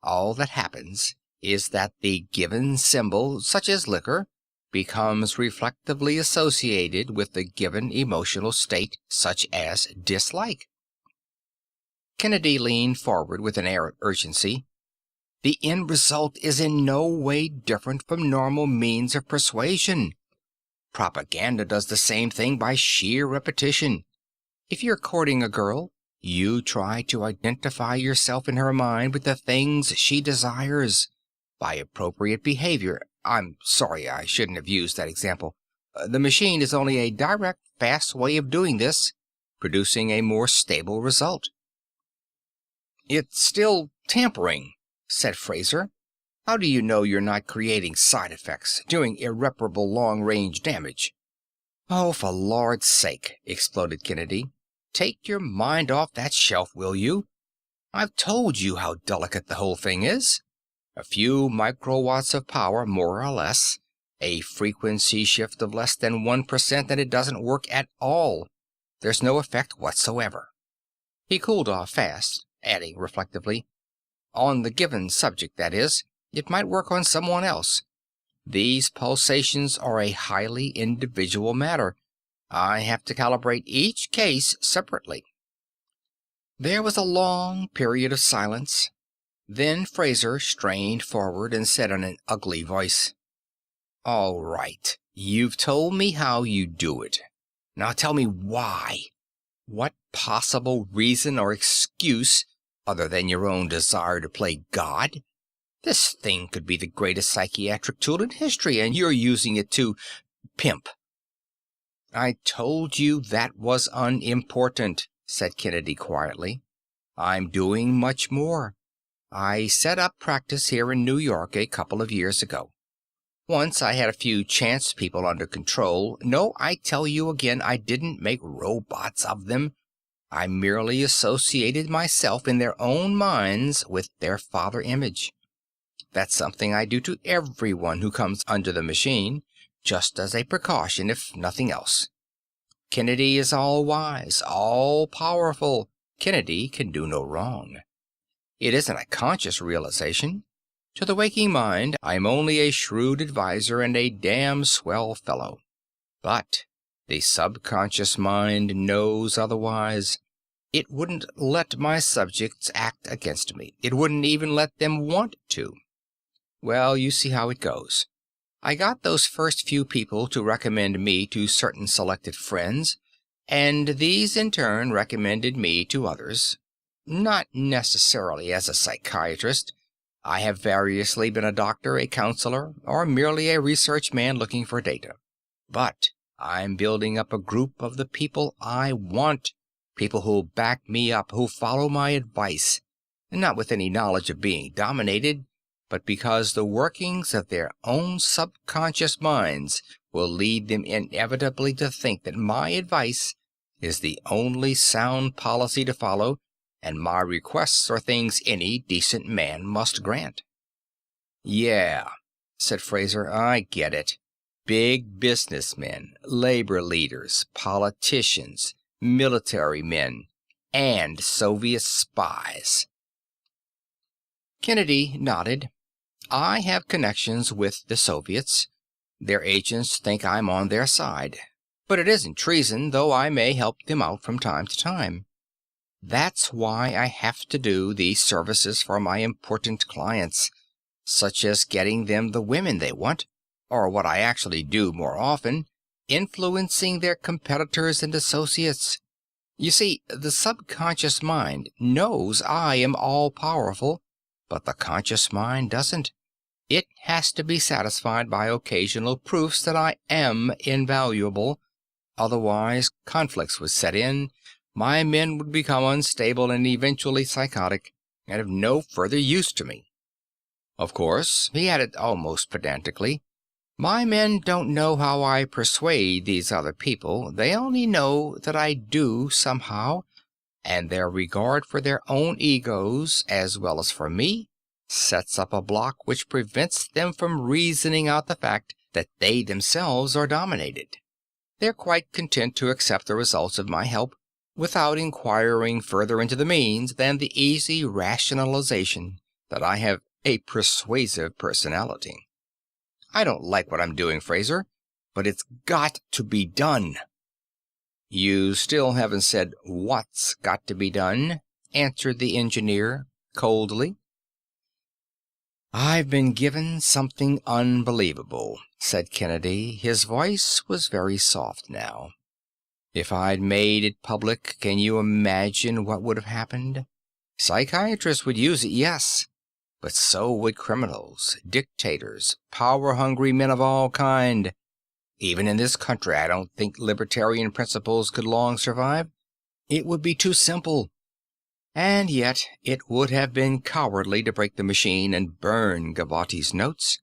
Speaker 1: All that happens is that the given symbol, such as liquor, becomes reflectively associated with the given emotional state, such as dislike. Kennedy leaned forward with an air of urgency. The end result is in no way different from normal means of persuasion. Propaganda does the same thing by sheer repetition. If you're courting a girl, you try to identify yourself in her mind with the things she desires. By appropriate behavior, I'm sorry, I shouldn't have used that example. The machine is only a direct, fast way of doing this, producing a more stable result. It's still tampering, said Fraser. How do you know you're not creating side effects, doing irreparable long-range damage? Oh, for Lord's sake, exploded Kennedy. Take your mind off that shelf, will you? I've told you how delicate the whole thing is. A few microwatts of power, more or less, a frequency shift of less than 1%, and it doesn't work at all. There's no effect whatsoever. He cooled off fast, adding reflectively, on the given subject, that is. It might work on someone else. These pulsations are a highly individual matter. I have to calibrate each case separately. There was a long period of silence. Then Fraser strained forward and said in an ugly voice, All right, you've told me how you do it. Now tell me why. What possible reason or excuse, other than your own desire to play God? This thing could be the greatest psychiatric tool in history, and you're using it to pimp. I told you that was unimportant, said Kennedy quietly. I'm doing much more. I set up practice here in New York a couple of years ago. Once I had a few chance people under control. No, I tell you again, I didn't make robots of them. I merely associated myself in their own minds with their father image. That's something I do to everyone who comes under the machine, just as a precaution, if nothing else. Kennedy is all-wise, all-powerful. Kennedy can do no wrong. It isn't a conscious realization. To the waking mind, I am only a shrewd advisor and a damn swell fellow. But the subconscious mind knows otherwise. It wouldn't let my subjects act against me. It wouldn't even let them want to. Well, you see how it goes. I got those first few people to recommend me to certain selected friends, and these in turn recommended me to others. Not necessarily as a psychiatrist. I have variously been a doctor, a counselor, or merely a research man looking for data. But I'm building up a group of the people I want, people who'll back me up, who'll follow my advice, not with any knowledge of being dominated, but because the workings of their own subconscious minds will lead them inevitably to think that my advice is the only sound policy to follow, and my requests are things any decent man must grant. Yeah, said Fraser, I get it. Big businessmen, labor leaders, politicians, military men, and Soviet spies. Kennedy nodded. I have connections with the Soviets. Their agents think I'm on their side. But it isn't treason, though I may help them out from time to time. That's why I have to do these services for my important clients, such as getting them the women they want, or what I actually do more often, influencing their competitors and associates. You see, the subconscious mind knows I am all-powerful, but the conscious mind doesn't. It has to be satisfied by occasional proofs that I am invaluable. Otherwise, conflicts would set in, my men would become unstable and eventually psychotic, and of no further use to me. Of course, he added almost pedantically, my men don't know how I persuade these other people. They only know that I do somehow, and their regard for their own egos, as well as for me, sets up a block which prevents them from reasoning out the fact that they themselves are dominated. They're quite content to accept the results of my help without inquiring further into the means than the easy rationalization that I have a persuasive personality. "I don't like what I'm doing, Fraser, but it's got to be done." "You still haven't said what's got to be done," answered the engineer coldly. "I've been given something unbelievable," said Kennedy. His voice was very soft now. "If I'd made it public, can you imagine what would have happened? Psychiatrists would use it, yes, but so would criminals, dictators, power-hungry men of all kind. Even in this country, I don't think libertarian principles could long survive. It would be too simple. And yet it would have been cowardly to break the machine and burn Gavotti's notes.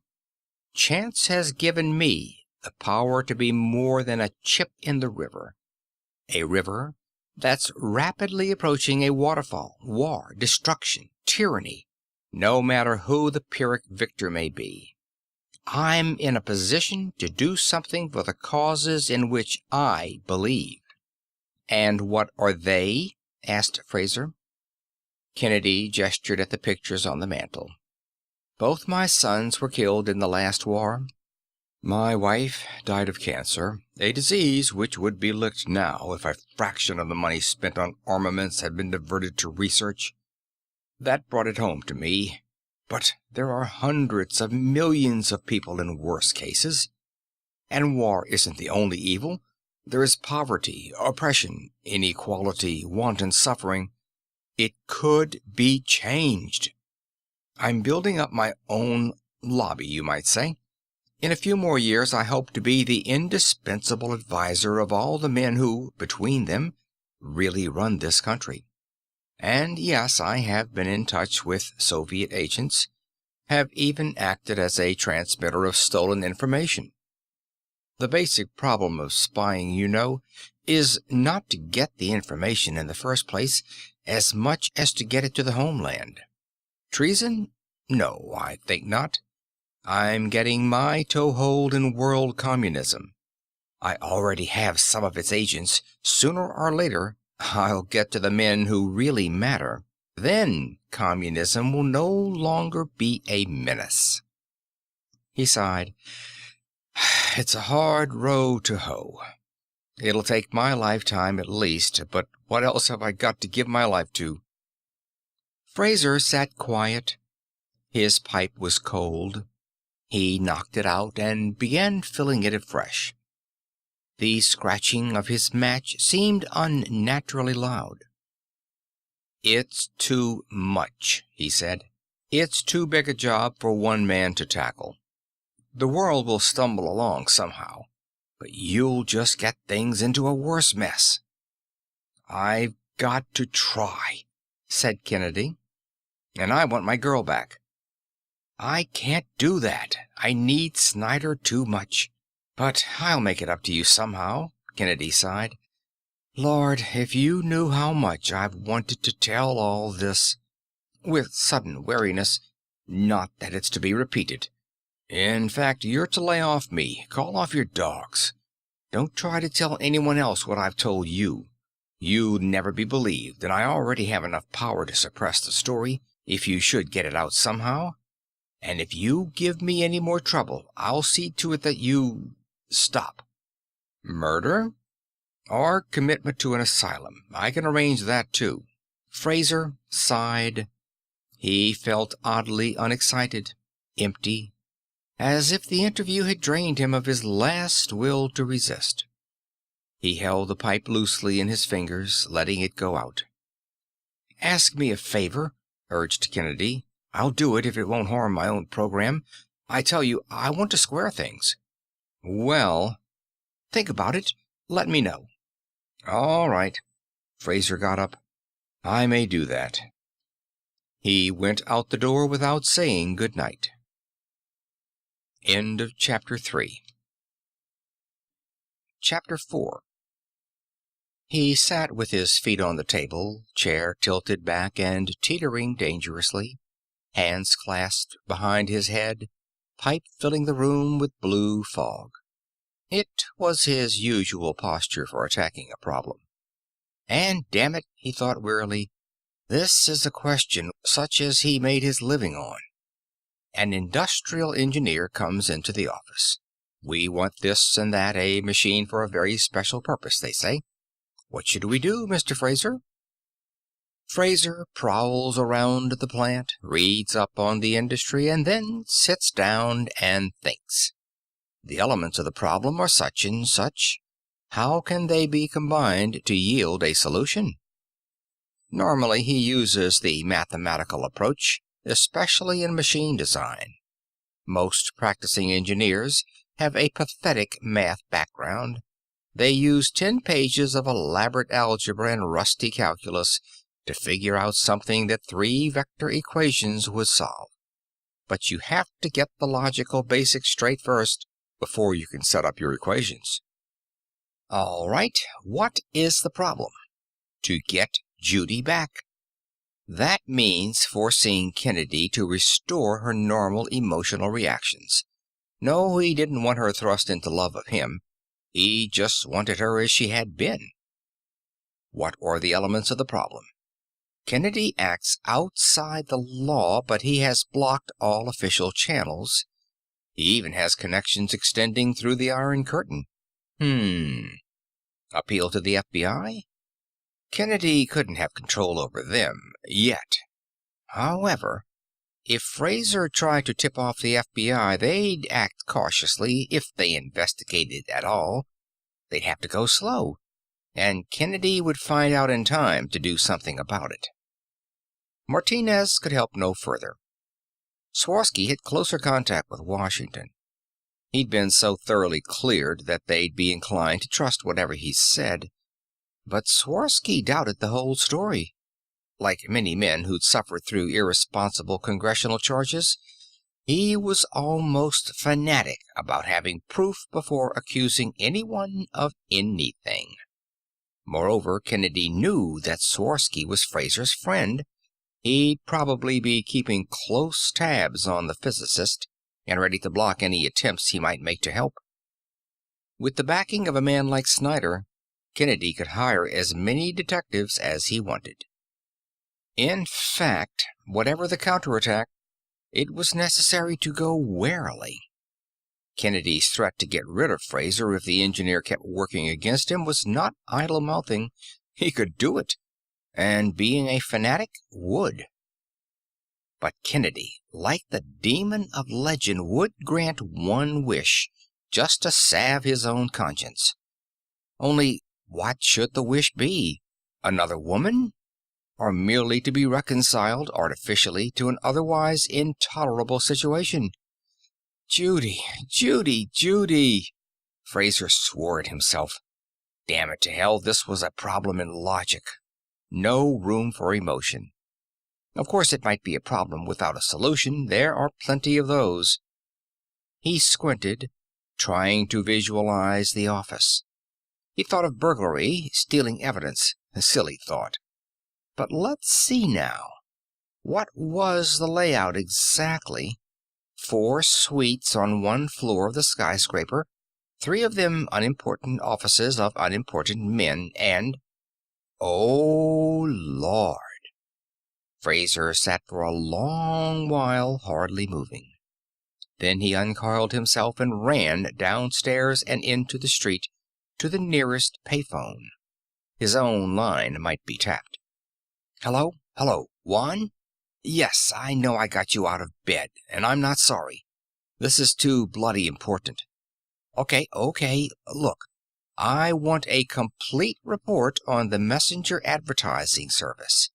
Speaker 1: Chance has given me the power to be more than a chip in the river. A river that's rapidly approaching a waterfall, war, destruction, tyranny, no matter who the Pyrrhic victor may be. I'm in a position to do something for the causes in which I believe." "And what are they?" asked Fraser. Kennedy gestured at the pictures on the mantel. "Both my sons were killed in the last war. My wife died of cancer, a disease which would be licked now if a fraction of the money spent on armaments had been diverted to research. That brought it home to me. But there are hundreds of millions of people in worse cases. And war isn't the only evil. There is poverty, oppression, inequality, want and suffering. It could be changed. I'm building up my own lobby, you might say. In a few more years, I hope to be the indispensable advisor of all the men who, between them, really run this country. And yes, I have been in touch with Soviet agents, have even acted as a transmitter of stolen information. The basic problem of spying, you know, is not to get the information in the first place as much as to get it to the homeland. Treason? No, I think not. I'm getting my toehold in world communism. I already have some of its agents. Sooner or later, I'll get to the men who really matter. Then communism will no longer be a menace." He sighed. "It's a hard road to hoe. It'll take my lifetime at least, but what else have I got to give my life to?" Fraser sat quiet. His pipe was cold. He knocked it out and began filling it afresh. The scratching of his match seemed unnaturally loud. "It's too much," he said. "It's too big a job for one man to tackle. The world will stumble along somehow, but you'll just get things into a worse mess." "I've got to try," said Kennedy. "And I want my girl back." "I can't do that. I need Snyder too much. But I'll make it up to you somehow," Kennedy sighed. "Lord, if you knew how much I've wanted to tell all this," with sudden weariness, "not that it's to be repeated. In fact, you're to lay off me. Call off your dogs. Don't try to tell anyone else what I've told you. You'd never be believed, and I already have enough power to suppress the story, if you should get it out somehow. And if you give me any more trouble, I'll see to it that you stop." "Murder?" "Or commitment to an asylum. I can arrange that, too." Fraser sighed. He felt oddly unexcited, empty, as if the interview had drained him of his last will to resist. He held the pipe loosely in his fingers, letting it go out. "Ask me a favor," urged Kennedy. "I'll do it if it won't harm my own program. I tell you, I want to square things." "Well—" "Think about it. Let me know." "All right." Fraser got up. "I may do that." He went out the door without saying good night. End of Chapter 3. Chapter 4. He sat with his feet on the table, chair tilted back and teetering dangerously, hands clasped behind his head, pipe filling the room with blue fog. It was his usual posture for attacking a problem. And damn it, he thought wearily, this is a question such as he made his living on. An industrial engineer comes into the office. We want this and that, a machine for a very special purpose, they say. What should we do, Mr. Fraser? Fraser prowls around the plant, reads up on the industry, and then sits down and thinks. The elements of the problem are such and such. How can they be combined to yield a solution? Normally, he uses the mathematical approach, especially in machine design. Most practicing engineers have a pathetic math background. They use 10 pages of elaborate algebra and rusty calculus to figure out something that 3 vector equations would solve. But you have to get the logical basics straight first before you can set up your equations. All right, what is the problem? To get Judy back. That means forcing Kennedy to restore her normal emotional reactions. No, he didn't want her thrust into love of him. He just wanted her as she had been. What are the elements of the problem? Kennedy acts outside the law, but he has blocked all official channels. He even has connections extending through the Iron Curtain. Appeal to the FBI? Kennedy couldn't have control over them, yet. However, if Fraser tried to tip off the FBI, they'd act cautiously if they investigated at all. They'd have to go slow, and Kennedy would find out in time to do something about it. Martinez could help no further. Swarovski had closer contact with Washington. He'd been so thoroughly cleared that they'd be inclined to trust whatever he said. But Swarovski doubted the whole story. Like many men who'd suffered through irresponsible congressional charges, he was almost fanatic about having proof before accusing anyone of anything. Moreover, Kennedy knew that Swarovski was Fraser's friend. He'd probably be keeping close tabs on the physicist and ready to block any attempts he might make to help. With the backing of a man like Snyder, Kennedy could hire as many detectives as he wanted. In fact, whatever the counterattack, it was necessary to go warily. Kennedy's threat to get rid of Fraser if the engineer kept working against him was not idle mouthing. He could do it, and being a fanatic, would. But Kennedy, like the demon of legend, would grant one wish, just to salve his own conscience. Only, what should the wish be? Another woman? Or merely to be reconciled artificially to an otherwise intolerable situation? Judy, Judy, Judy! Fraser swore at himself. Damn it to hell, this was a problem in logic. No room for emotion. Of course, it might be a problem without a solution. There are plenty of those. He squinted, trying to visualize the office. He thought of burglary, stealing evidence. A silly thought. But let's see now. What was the layout exactly? 4 suites on one floor of the skyscraper, 3 of them unimportant offices of unimportant men, and... Oh, Lord! Fraser sat for a long while, hardly moving. Then he uncoiled himself and ran downstairs and into the street to the nearest payphone. His own line might be tapped. Hello? Hello? Juan? Yes, I know I got you out of bed, and I'm not sorry. This is too bloody important. Okay. Look, I want a complete report on the messenger advertising service.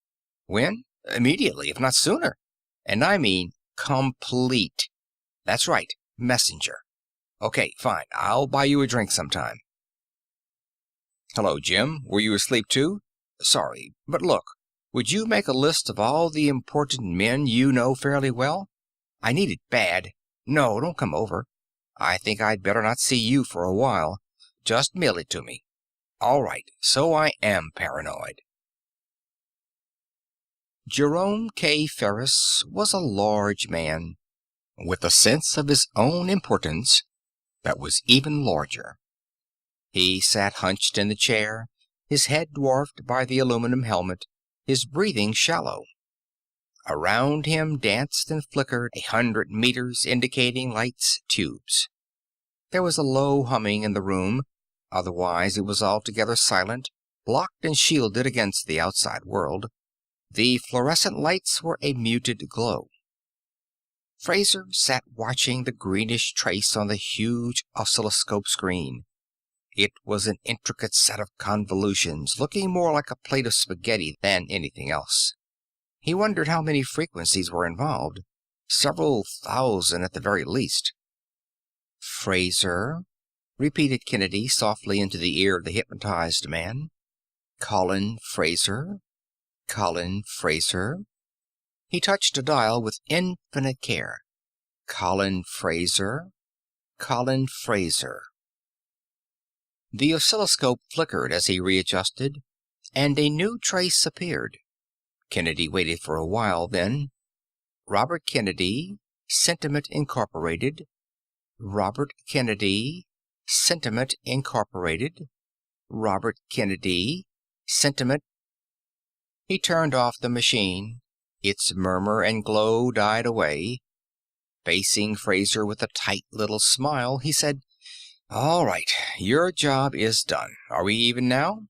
Speaker 1: When? Immediately, if not sooner. And I mean complete. That's right, messenger. Okay, fine. I'll buy you a drink sometime. Hello, Jim. Were you asleep too? Sorry, but look. Would you make a list of all the important men you know fairly well? I need it bad. No, don't come over. I think I'd better not see you for a while. Just mail it to me. All right, so I am paranoid. Jerome K. Ferris was a large man, with a sense of his own importance that was even larger. He sat hunched in the chair, his head dwarfed by the aluminum helmet, his breathing shallow. Around him danced and flickered 100 meters indicating lights, tubes. There was a low humming in the room. Otherwise it was altogether silent, blocked and shielded against the outside world. The fluorescent lights were a muted glow. Fraser sat watching the greenish trace on the huge oscilloscope screen. It was an intricate set of convolutions, looking more like a plate of spaghetti than anything else. He wondered how many frequencies were involved. Several thousand at the very least. "Fraser," repeated Kennedy softly into the ear of the hypnotized man. "Colin Fraser. Colin Fraser." He touched a dial with infinite care. "Colin Fraser. Colin Fraser." The oscilloscope flickered as he readjusted, and a new trace appeared. Kennedy waited for a while, then Robert Kennedy, Sentiment Incorporated. Robert Kennedy, Sentiment Incorporated. Robert Kennedy, Sentiment. He turned off the machine. Its murmur and glow died away. Facing Fraser with a tight little smile, he said, "All right, your job is done. Are we even now?"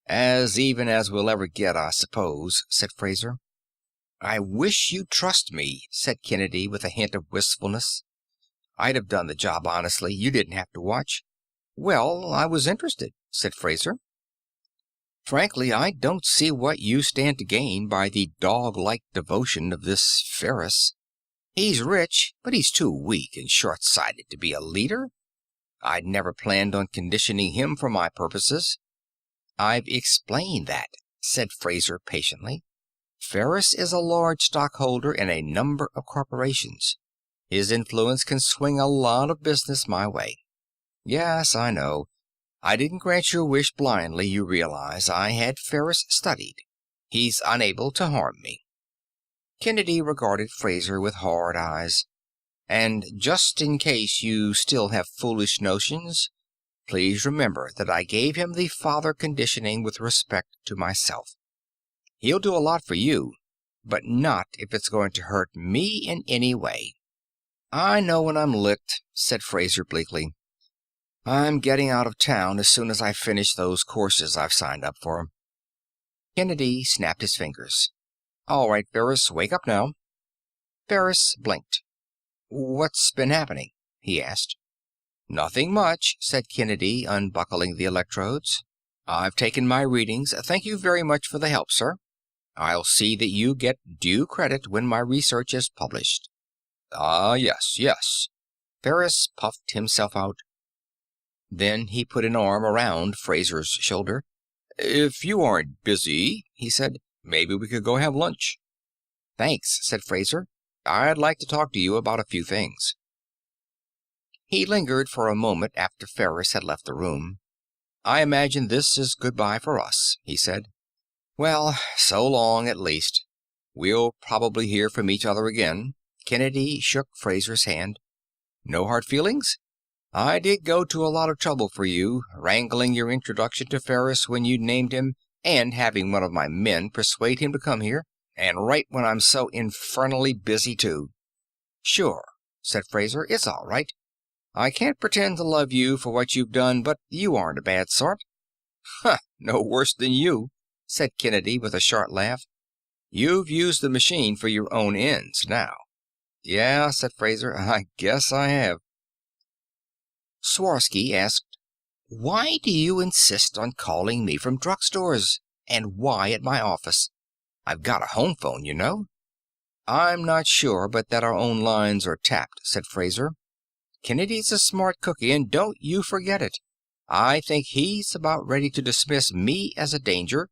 Speaker 1: "As even as we'll ever get, I suppose," said Fraser. "I wish you'd trust me," said Kennedy with a hint of wistfulness. "I'd have done the job honestly. You didn't have to watch." "Well, I was interested," said Fraser. "Frankly, I don't see what you stand to gain by the dog-like devotion of this Ferris. He's rich, but he's too weak and short-sighted to be a leader. I'd never planned on conditioning him for my purposes." "I've explained that," said Fraser patiently. "Ferris is a large stockholder in a number of corporations. His influence can swing a lot of business my way." "Yes, I know. I didn't grant your wish blindly, you realize. I had Ferris studied. He's unable to harm me." Kennedy regarded Fraser with hard eyes. "And just in case you still have foolish notions, please remember that I gave him the father conditioning with respect to myself. He'll do a lot for you, but not if it's going to hurt me in any way." "I know when I'm licked," said Fraser bleakly. "I'm getting out of town as soon as I finish those courses I've signed up for." Kennedy snapped his fingers. "All right, Ferris, wake up now." Ferris blinked. "What's been happening?" he asked. "Nothing much," said Kennedy, unbuckling the electrodes. "I've taken my readings. Thank you very much for the help, sir. I'll see that you get due credit when my research is published." "Ah, yes, yes." Ferris puffed himself out. Then he put an arm around Fraser's shoulder. "If you aren't busy," he said, "maybe we could go have lunch." "Thanks," said Fraser. "I'd like to talk to you about a few things." He lingered for a moment after Ferris had left the room. "I imagine this is goodbye for us," he said. "Well, so long at least. We'll probably hear from each other again." Kennedy shook Fraser's hand. "No hard feelings? I did go to a lot of trouble for you, wrangling your introduction to Ferris when you'd named him, and having one of my men persuade him to come here, and right when I'm so infernally busy, too." "Sure," said Fraser. "It's all right. I can't pretend to love you for what you've done, but you aren't a bad sort." "Huh, no worse than you," said Kennedy with a short laugh. "You've used the machine for your own ends now." "Yeah," said Fraser, "I guess I have." Sworsky asked, "Why do you insist on calling me from drugstores? And why at my office? I've got a home phone, you know." "I'm not sure but that our own lines are tapped," said Fraser. "Kennedy's a smart cookie, and don't you forget it. I think he's about ready to dismiss me as a danger,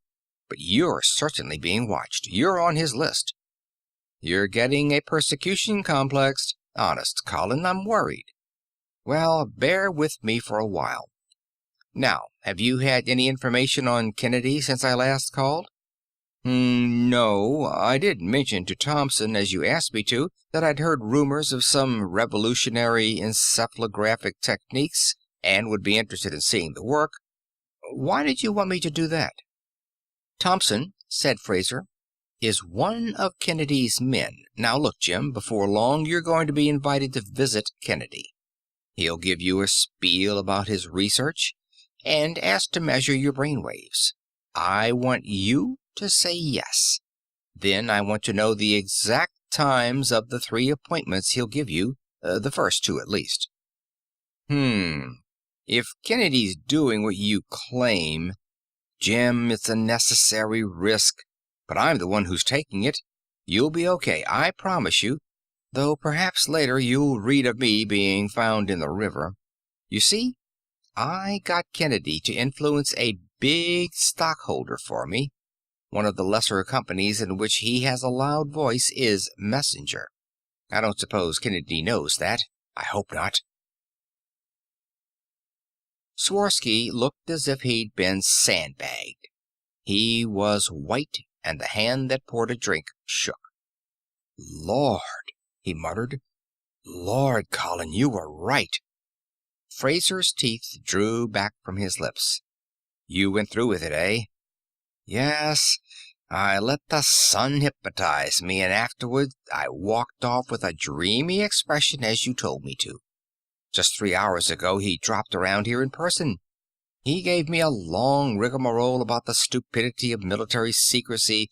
Speaker 1: but you're certainly being watched. You're on his list." "You're getting a persecution complex. Honest, Colin, I'm worried." "Well, bear with me for a while. Now, have you had any information on Kennedy since I last called?" No. I did mention to Thompson, as you asked me to, that I'd heard rumors of some revolutionary encephalographic techniques and would be interested in seeing the work. Why did you want me to do that?" "Thompson," said Fraser, is one of Kennedy's men. Now look, Jim, before long you're going to be invited to visit Kennedy. He'll give you a spiel about his research and ask to measure your brainwaves. I want you to say yes. Then I want to know the exact times of the 3 appointments he'll give you, the first 2 at least. If Kennedy's doing what you claim, Jim, it's a necessary risk, but I'm the one who's taking it. You'll be okay, I promise you, though perhaps later you'll read of me being found in the river. You see, I got Kennedy to influence a big stockholder for me. One of the lesser companies in which he has a loud voice is Messenger. I don't suppose Kennedy knows that. I hope not. Swarovski looked as if he'd been sandbagged. He was white, and the hand that poured a drink shook. "Lord," he muttered. "Lord, Colin, you were right." Fraser's teeth drew back from his lips. "You went through with it, eh?" "Yes. I let the sun hypnotize me, and afterward I walked off with a dreamy expression as you told me to. Just 3 hours ago he dropped around here in person. He gave me a long rigmarole about the stupidity of military secrecy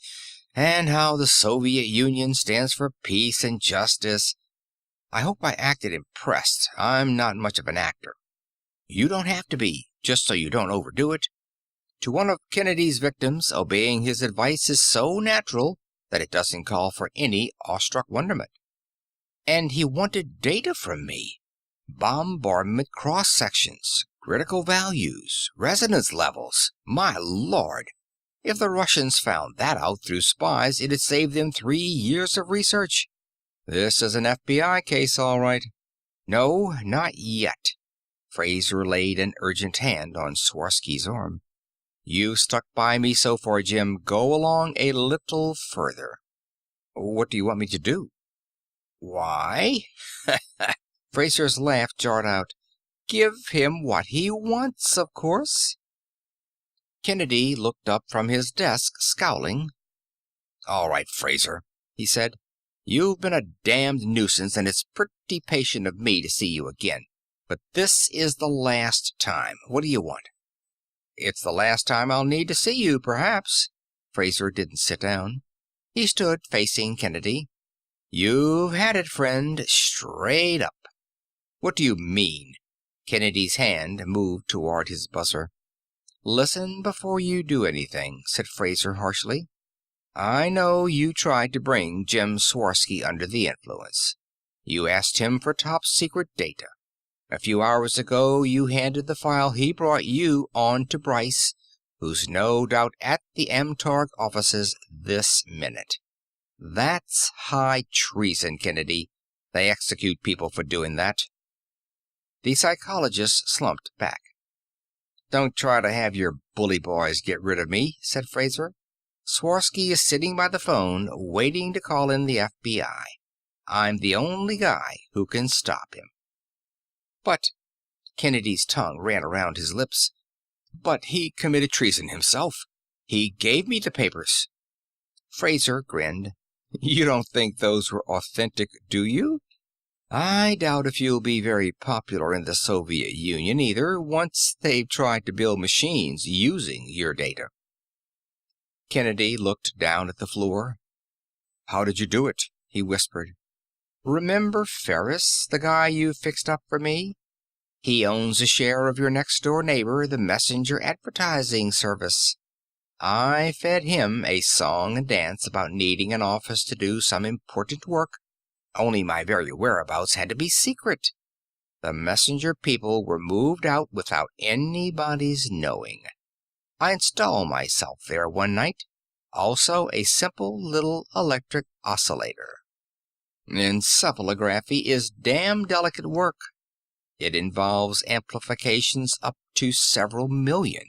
Speaker 1: and how the Soviet Union stands for peace and justice. I hope I acted impressed. I'm not much of an actor. You don't have to be, just so you don't overdo it. To one of Kennedy's victims, obeying his advice is so natural that it doesn't call for any awestruck wonderment. And he wanted data from me. Bombardment cross-sections, critical values, resonance levels. My Lord! If the Russians found that out through spies, it'd save them 3 years of research. This is an FBI case, all right." "No, not yet." Fraser laid an urgent hand on Swarovski's arm. "You've stuck by me so far, Jim. Go along a little further." "What do you want me to do?" "Why," Fraser's laugh jarred out, "give him what he wants, of course." Kennedy looked up from his desk, scowling. "All right, Fraser," he said. "You've been a damned nuisance, and it's pretty patient of me to see you again. But this is the last time. What do you want?" "It's the last time I'll need to see you, perhaps." Fraser didn't sit down. He stood facing Kennedy. "You've had it, friend, straight up." "What do you mean?" Kennedy's hand moved toward his buzzer. "Listen before you do anything," said Fraser harshly. "I know you tried to bring Jim Swarovski under the influence. You asked him for top-secret data. A few hours ago you handed the file he brought you on to Bryce, who's no doubt at the Amtorg offices this minute. That's high treason, Kennedy. They execute people for doing that." The psychologist slumped back. "Don't try to have your bully boys get rid of me," said Fraser. "Swarovski is sitting by the phone, waiting to call in the FBI. I'm the only guy who can stop him." "But," Kennedy's tongue ran around his lips, "but he committed treason himself. He gave me the papers." Fraser grinned. "You don't think those were authentic, do you? I doubt if you'll be very popular in the Soviet Union either, once they've tried to build machines using your data." Kennedy looked down at the floor. "How did you do it?" he whispered. "Remember Ferris, the guy you fixed up for me? He owns a share of your next-door neighbor, the Messenger Advertising Service. I fed him a song and dance about needing an office to do some important work, only my very whereabouts had to be secret. The Messenger people were moved out without anybody's knowing. I installed myself there one night, also a simple little electric oscillator. Encephalography is damn delicate work. It involves amplifications up to several million.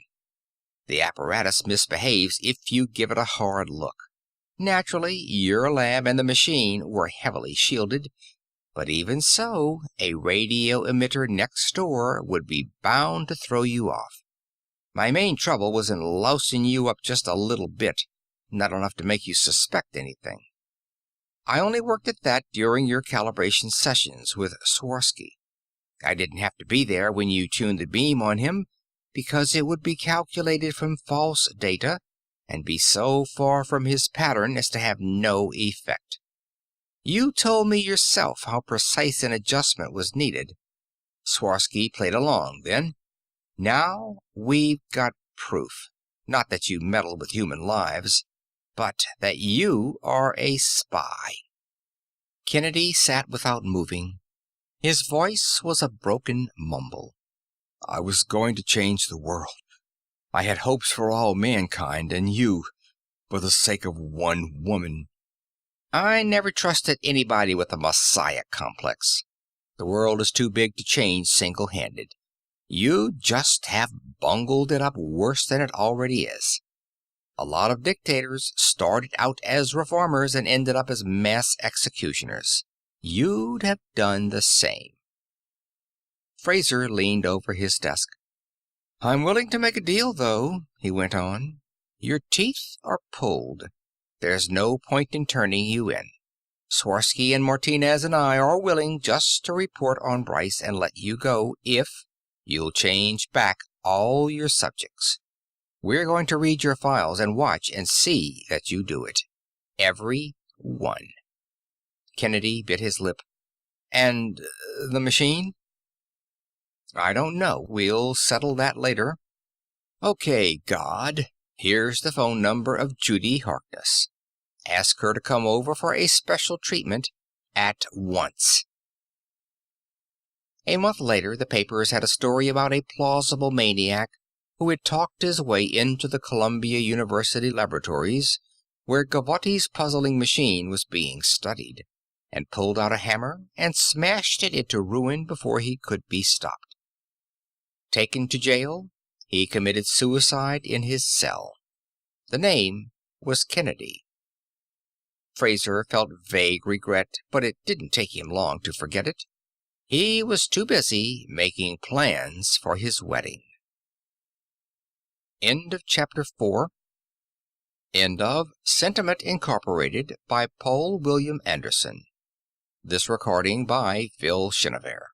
Speaker 1: The apparatus misbehaves if you give it a hard look. Naturally, your lab and the machine were heavily shielded, but even so, a radio emitter next door would be bound to throw you off. My main trouble was in lousing you up just a little bit. not enough to make you suspect anything. I only worked at that during your calibration sessions with Swarovski. I didn't have to be there when you tuned the beam on him, because it would be calculated from false data and be so far from his pattern as to have no effect. You told me yourself how precise an adjustment was needed. Swarovski played along then. Now we've got proof, not that you meddle with human lives, but that you are a spy." Kennedy sat without moving. His voice was a broken mumble. "I was going to change the world. I had hopes for all mankind, and you, for the sake of one woman." "I never trusted anybody with a messiah complex. The world is too big to change single-handed. You just have bungled it up worse than it already is. A lot of dictators started out as reformers and ended up as mass executioners. You'd have done the same." Fraser leaned over his desk. "I'm willing to make a deal, though," he went on. "Your teeth are pulled. There's no point in turning you in. Swarovski and Martinez and I are willing just to report on Bryce and let you go if you'll change back all your subjects. We're going to read your files and watch and see that you do it. Every one." Kennedy bit his lip. "And the machine?" "I don't know. We'll settle that later. Okay, God. Here's the phone number of Judy Harkness. Ask her to come over for a special treatment at once." A month later, the papers had a story about a plausible maniac who had talked his way into the Columbia University laboratories, where Gavotti's puzzling machine was being studied, and pulled out a hammer and smashed it into ruin before he could be stopped. Taken to jail, he committed suicide in his cell. The name was Kennedy. Fraser felt vague regret, but it didn't take him long to forget it. He was too busy making plans for his wedding. End of Chapter 4. End of Sentiment Incorporated by Poul William Anderson. This recording by Phil Chenevert.